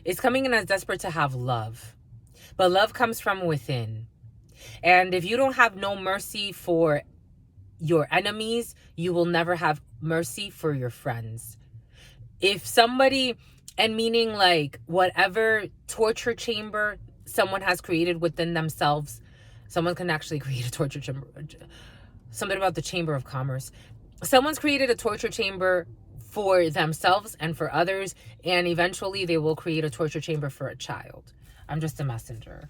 it's coming in as desperate to have love. But love comes from within. And if you don't have no mercy for your enemies, you will never have mercy for your friends. If somebody, and meaning like whatever torture chamber someone has created within themselves, someone can actually create a torture chamber. Something about the Chamber of Commerce. Someone's created a torture chamber for themselves and for others, and eventually they will create a torture chamber for a child. I'm just a messenger.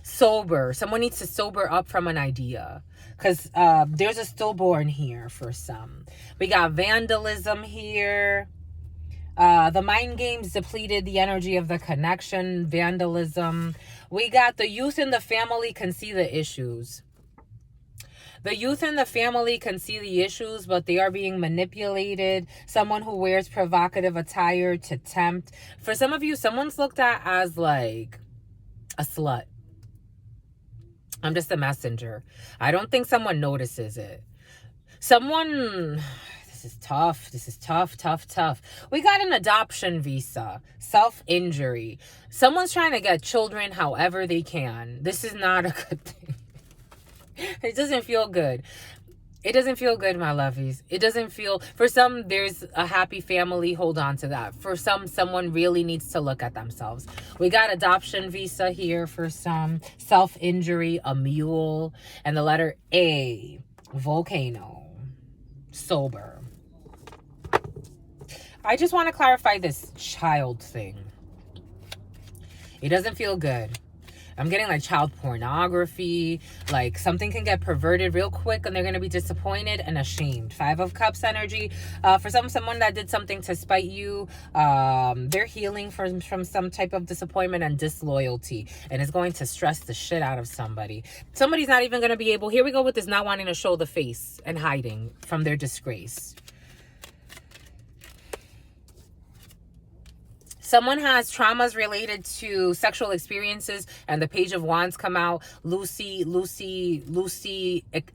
Sober. Someone needs to sober up from an idea, because there's a stillborn here for some. We got vandalism here. The mind games depleted the energy of the connection. Vandalism. We got the youth in the family can see the issues. The youth in the family can see the issues, but they are being manipulated. Someone who wears provocative attire to tempt. For some of you, someone's looked at as like a slut. I'm just a messenger. I don't think someone notices it. Someone, this is tough. This is tough. We got an adoption visa, self-injury. Someone's trying to get children however they can. This is not a good thing. It doesn't feel good. It doesn't feel good, my lovies. It doesn't feel, for some, there's a happy family. Hold on to that. For some, someone really needs to look at themselves. We got adoption visa here for some. Self-injury, a mule, and the letter A, volcano, sober. I just want to clarify this child thing. It doesn't feel good. I'm getting like child pornography, like something can get perverted real quick and they're going to be disappointed and ashamed. 5 of Cups energy. For someone that did something to spite you, they're healing from some type of disappointment and disloyalty, and it's going to stress the shit out of somebody. Somebody's not even going to be able, here we go with this not wanting to show the face and hiding from their disgrace. Someone has traumas related to sexual experiences, and the Page of Wands come out. Lucy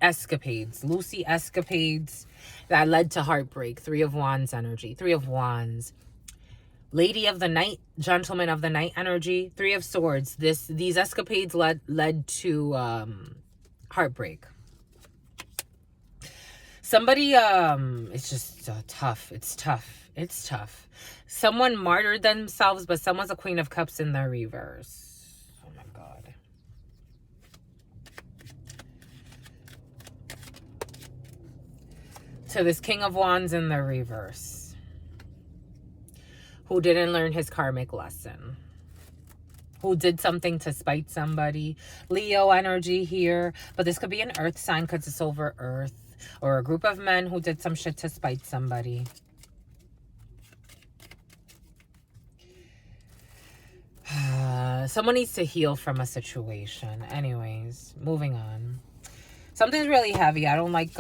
escapades. Lucy escapades that led to heartbreak. 3 of Wands energy. 3 of Wands. Lady of the Night, Gentleman of the Night energy. 3 of Swords. These escapades led to heartbreak. Somebody, it's just tough. It's tough. Someone martyred themselves, but someone's a Queen of Cups in the reverse. Oh my God. To this King of Wands in the reverse, who didn't learn his karmic lesson. who did something to spite somebody. Leo energy here, but this could be an earth sign because it's over earth, or a group of men who did some shit to spite somebody. Someone needs to heal from a situation. Anyways, moving on. Something's really heavy. I don't like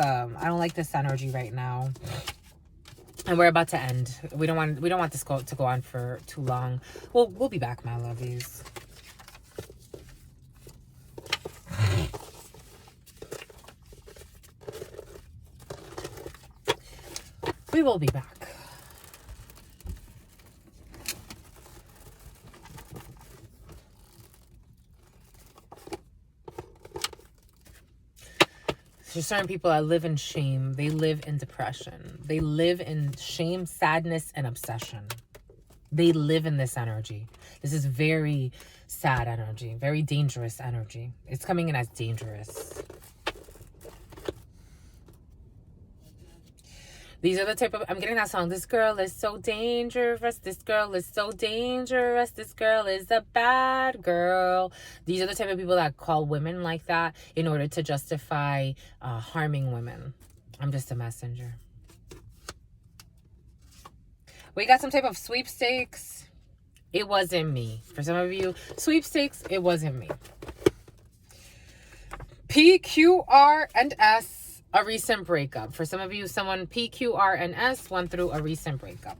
this energy right now. And we're about to end. We don't want this to go on for too long. We'll be back, my lovies. We will be back. There's certain people that live in shame. They live in depression. They live in shame, sadness, and obsession. They live in this energy. This is very sad energy, very dangerous energy. It's coming in as dangerous. These are the type of, I'm getting that song. This girl is so dangerous. This girl is so dangerous. This girl is a bad girl. These are the type of people that call women like that in order to justify harming women. I'm just a messenger. We got some type of sweepstakes. It wasn't me. For some of you, sweepstakes, it wasn't me. P, Q, R, and S. A recent breakup. For some of you, someone P, Q, R, and S went through a recent breakup.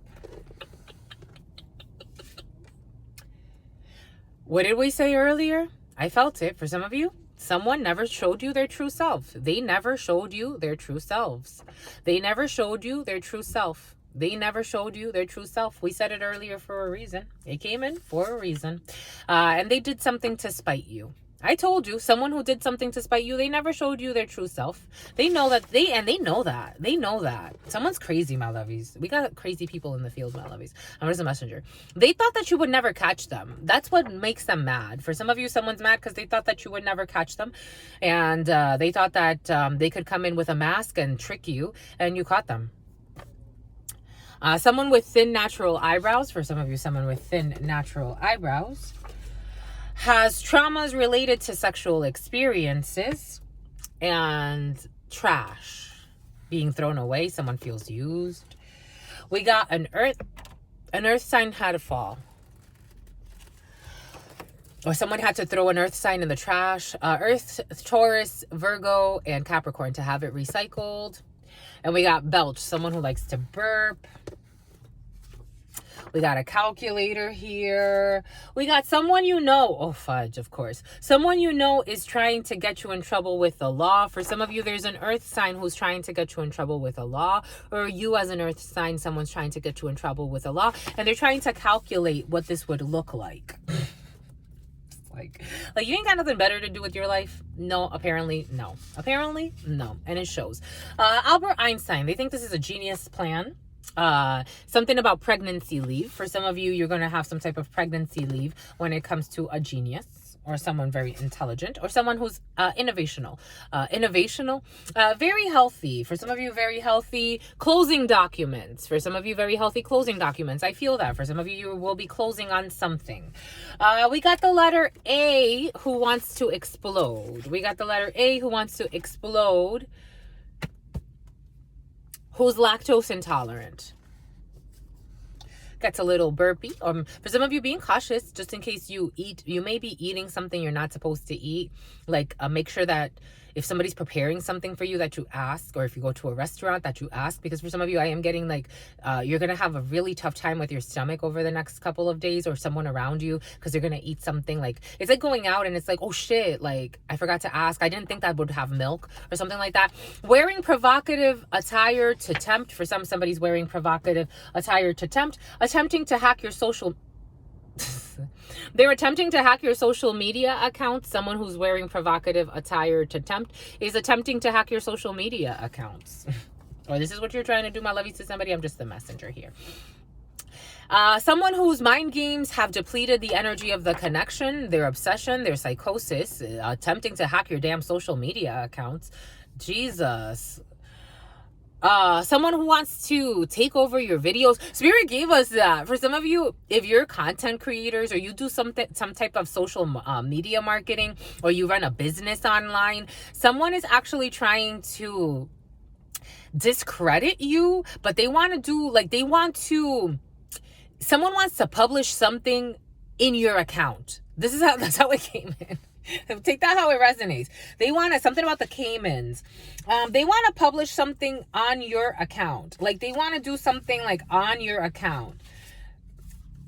What did we say earlier? I felt it. For some of you, someone never showed you their true self. They never showed you their true selves. They never showed you their true self. They never showed you their true self. We said it earlier for a reason. It came in for a reason. And they did something to spite you. I told you, someone who did something to spite you, they never showed you their true self. They know that, they know that. They know that. Someone's crazy, my lovies. We got crazy people in the field, my lovies. I'm just a messenger. They thought that you would never catch them. That's what makes them mad. For some of you, someone's mad because they thought that you would never catch them. And they thought that they could come in with a mask and trick you, and you caught them. Someone with thin natural eyebrows. For some of you, someone with thin natural eyebrows has traumas related to sexual experiences and trash being thrown away. Someone feels used. We got an earth sign had to fall. Or someone had to throw an earth sign in the trash. Earth, Taurus, Virgo, and Capricorn to have it recycled. And we got belch, someone who likes to burp. We got a calculator here. We got someone you know. Oh, fudge, of course. Someone you know is trying to get you in trouble with the law. For some of you, there's an earth sign who's trying to get you in trouble with the law. Or you as an earth sign, someone's trying to get you in trouble with the law. And they're trying to calculate what this would look like. Like you ain't got nothing better to do with your life? No, apparently, no. Apparently, no. And it shows. Albert Einstein, they think this is a genius plan. Something about pregnancy leave. For some of you, you're going to have some type of pregnancy leave when it comes to a genius or someone very intelligent or someone who's innovational, very healthy. For some of you, very healthy closing documents. For some of you, very healthy closing documents. I feel that. For some of you, you will be closing on something. We got the letter A who wants to explode. We got the letter A who wants to explode. Who's lactose intolerant. Gets a little burpy. For some of you, being cautious just in case you may be eating something you're not supposed to eat. Like make sure that if somebody's preparing something for you that you ask, or if you go to a restaurant that you ask, because for some of you, I am getting like, you're going to have a really tough time with your stomach over the next couple of days, or someone around you, because they're going to eat something like, it's like going out and it's like, oh shit, like I forgot to ask. I didn't think that would have milk or something like that. Wearing provocative attire to tempt. For somebody's wearing provocative attire to tempt. Attempting to hack your social They're attempting to hack your social media account. Someone who's wearing provocative attire to tempt is attempting to hack your social media accounts. Or this is what you're trying to do, my lovies, to somebody. I'm just the messenger here. Someone whose mind games have depleted the energy of the connection, their obsession, their psychosis, attempting to hack your damn social media accounts. Jesus. Someone who wants to take over your videos. Spirit gave us that. For some of you, if you're content creators or you do some type of social media marketing, or you run a business online, someone is actually trying to discredit you, but they want to do like someone wants to publish something in your account. That's how it came in. Take that how it resonates. They want something about the Caymans. They want to publish something on your account. Like they want to do something like on your account.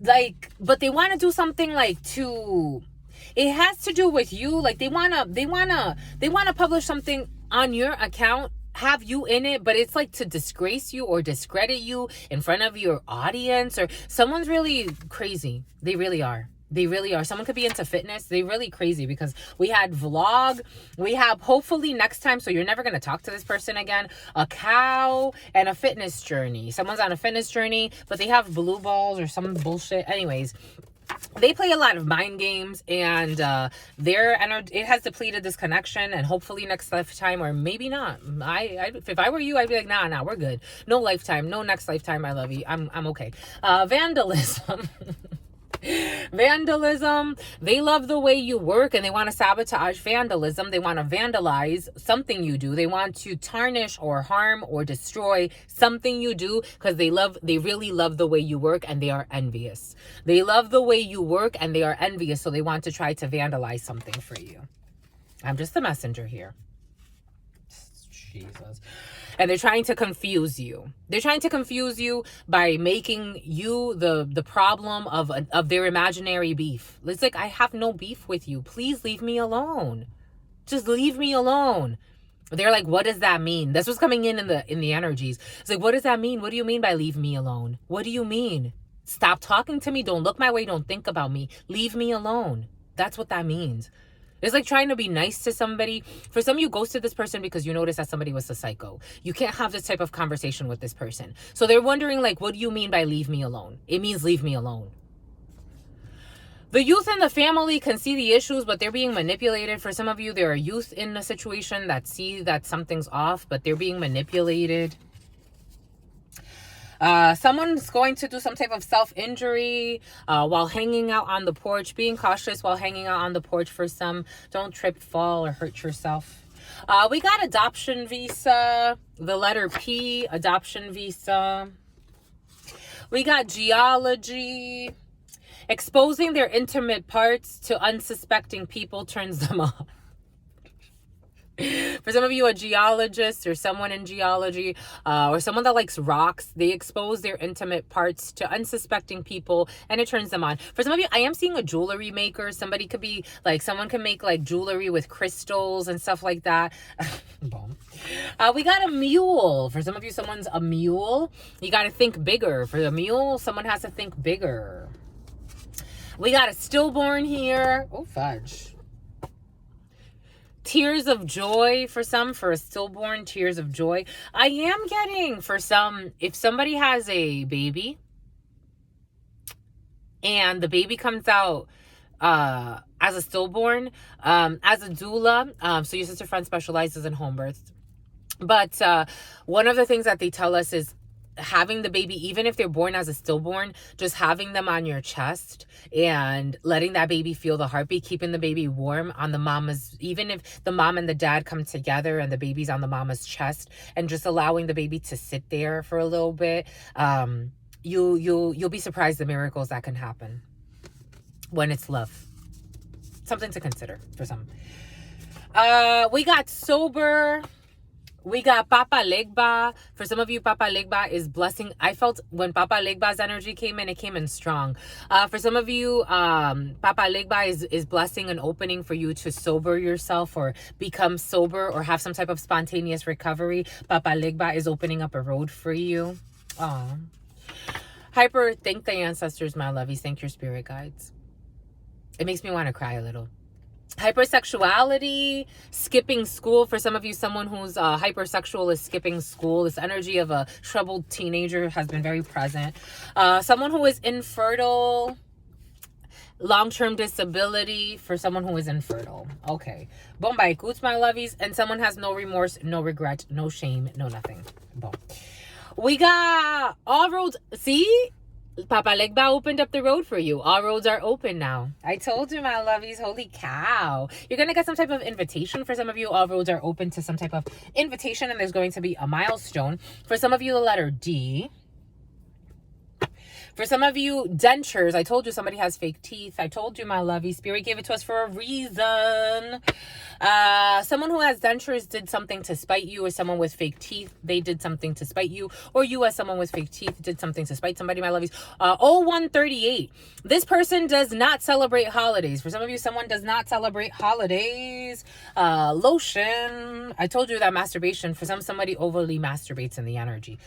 Like, but they want to do something like it has to do with you. Like they want to publish something on your account, have you in it, but it's like to disgrace you or discredit you in front of your audience. Or someone's really crazy. They really are. They really are. Someone could be into fitness. They really crazy, because we had vlog. We have, hopefully next time, so you're never going to talk to this person again, a cow and a fitness journey. Someone's on a fitness journey, but they have blue balls or some bullshit. Anyways, they play a lot of mind games, and their energy, it has depleted this connection. And hopefully next lifetime, or maybe not. If I were you, I'd be like, nah, we're good. No lifetime, no next lifetime. I love you. I'm okay. Vandalism. Vandalism. They love the way you work, and they want to sabotage vandalism. They want to vandalize something you do. They want to tarnish or harm or destroy something you do, because they really love the way you work, and they are envious. They love the way you work, and they are envious, so they want to try to vandalize something for you. I'm just the messenger here. Jesus. And they're trying to confuse you. They're trying to confuse you by making you the problem of their imaginary beef. It's like, I have no beef with you. Please leave me alone. Just leave me alone. They're like, what does that mean? That's what's coming in the energies. It's like, what does that mean? What do you mean by leave me alone? What do you mean? Stop talking to me. Don't look my way. Don't think about me. Leave me alone. That's what that means. It's like trying to be nice to somebody. For some, you ghosted this person because you noticed that somebody was a psycho. You can't have this type of conversation with this person. So they're wondering, like, what do you mean by leave me alone? It means leave me alone. The youth in the family can see the issues, but they're being manipulated. For some of you, there are youth in a situation that see that something's off, but they're being manipulated. Someone's going to do some type of self-injury while hanging out on the porch. Being cautious while hanging out on the porch for some. Don't trip, fall, or hurt yourself. We got adoption visa. The letter P, adoption visa. We got geology. Exposing their intimate parts to unsuspecting people turns them off. For some of you, a geologist or someone in geology or someone that likes rocks, they expose their intimate parts to unsuspecting people and it turns them on. For some of you, I am seeing a jewelry maker. Somebody could be like, someone can make like jewelry with crystals and stuff like that. We got a mule. For some of you, someone's a mule. You got to think bigger. For the mule, someone has to think bigger. We got a stillborn here. Oh, fudge. Tears of joy for some, for a stillborn, tears of joy. I am getting, for some, if somebody has a baby and the baby comes out as a stillborn, as a doula, so your sister friend specializes in home births. But one of the things that they tell us is having the baby, even if they're born as a stillborn, just having them on your chest and letting that baby feel the heartbeat, keeping the baby warm on the mama's, even if the mom and the dad come together and the baby's on the mama's chest, and just allowing the baby to sit there for a little bit, you'll be surprised the miracles that can happen when it's love. Something to consider for some. We got sober. We got Papa Legba. For some of you, Papa Legba is blessing. I felt when Papa Legba's energy came in, it came in strong. For some of you, Papa Legba is blessing and opening for you to sober yourself or become sober or have some type of spontaneous recovery. Papa Legba is opening up a road for you. Aww. Hyper, thank the ancestors, my lovies. Thank your spirit guides. It makes me want to cry a little. Hypersexuality, skipping school. For some of you, someone who's hypersexual is skipping school. This energy of a troubled teenager has been very present. Someone who is infertile, long-term disability for someone who is infertile. Okay. Bombay coots, my lovies. And someone has no remorse, no regret, no shame, no nothing. Boom. We got all roads. See? Papa Legba opened up the road for you. All roads are open now. I told you, my lovies. Holy cow. You're going to get some type of invitation. For some of you, all roads are open to some type of invitation, and there's going to be a milestone. For some of you, the letter D. For some of you, dentures. I told you somebody has fake teeth. I told you, my lovey. Spirit gave it to us for a reason. Someone who has dentures did something to spite you, or someone with fake teeth, they did something to spite you, or you as someone with fake teeth did something to spite somebody, my lovies. 0138. This person does not celebrate holidays. For some of you, someone does not celebrate holidays. Lotion. I told you that masturbation. For somebody overly masturbates in the energy.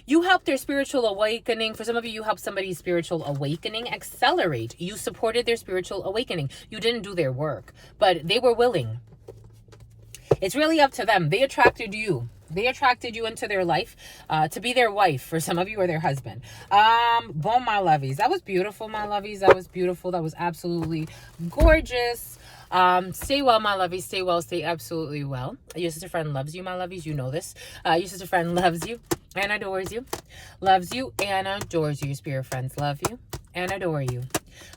You helped their spiritual awakening. For some of you, you helped somebody's spiritual awakening accelerate. You supported their spiritual awakening. You didn't do their work, but they were willing. It's really up to them. They attracted you. They attracted you into their life to be their wife, for some of you, or their husband. Boom, my lovies. That was beautiful, my lovies. That was beautiful. That was absolutely gorgeous. Stay well, my lovies. Stay well. Stay absolutely well. Your sister friend loves you, my lovies. You know this. Your sister friend loves you and adores you. Loves you and adores you. Your spirit friends love you and adore you.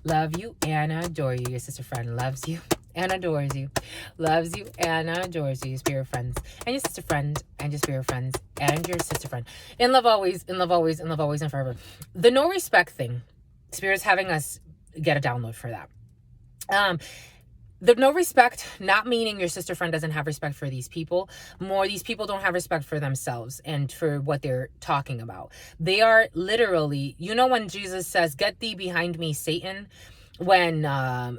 Love you and adore you. Your sister friend loves you and adores you. Loves you and adores you. Your spirit friends and your sister friend and your spirit friends and your sister friend. In love always, in love always, in love always and forever. The no respect thing. Spirit's having us get a download for that. The no respect, not meaning your sister friend doesn't have respect for these people. More, these people don't have respect for themselves and for what they're talking about. They are literally, you know, when Jesus says, "Get thee behind me, Satan," when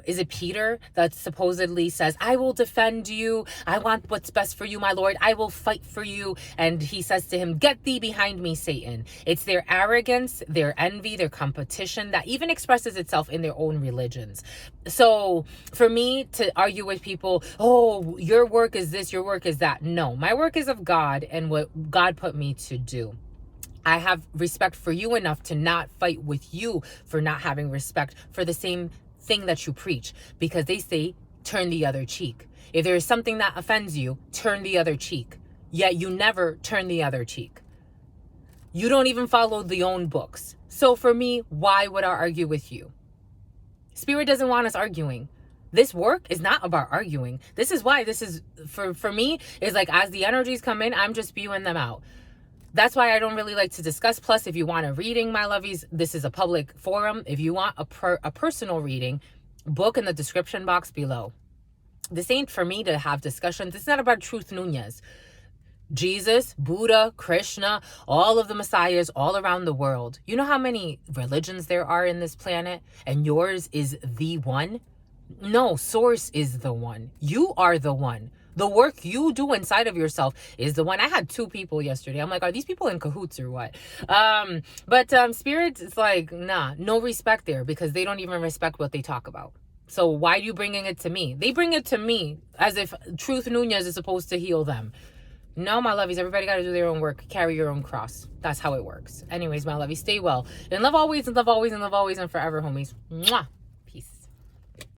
is it Peter that supposedly says, "I will defend you, I want what's best for you, my Lord, I will fight for you," and he says to him, "Get thee behind me, Satan." It's their arrogance, their envy, their competition that even expresses itself in their own religions. So for me to argue with people, "Oh, your work is this, your work is that," no, my work is of God and what God put me to do. I have respect for you enough to not fight with you for not having respect for the same thing that you preach, because they say, turn the other cheek. If there is something that offends you, turn the other cheek. Yet you never turn the other cheek. You don't even follow the own books. So for me, why would I argue with you? Spirit doesn't want us arguing. This work is not about arguing. This is why this is, for me, is like as the energies come in, I'm just spewing them out. That's why I don't really like to discuss. Plus, if you want a reading, my lovies, this is a public forum. If you want a personal reading, book in the description box below. This ain't for me to have discussions. It's not about Truth Nunez. Jesus, Buddha, Krishna, all of the messiahs all around the world. You know how many religions there are in this planet? And yours is the one? No, source is the one. You are the one. The work you do inside of yourself is the one. I had 2 people yesterday. I'm like, are these people in cahoots or what? But Spirit is like, nah, no respect there, because they don't even respect what they talk about. So why are you bringing it to me? They bring it to me as if Truth Nunez is supposed to heal them. No, my lovies, everybody got to do their own work. Carry your own cross. That's how it works. Anyways, my lovies, stay well. In love always, in love always, in love always, and forever, homies. Mwah.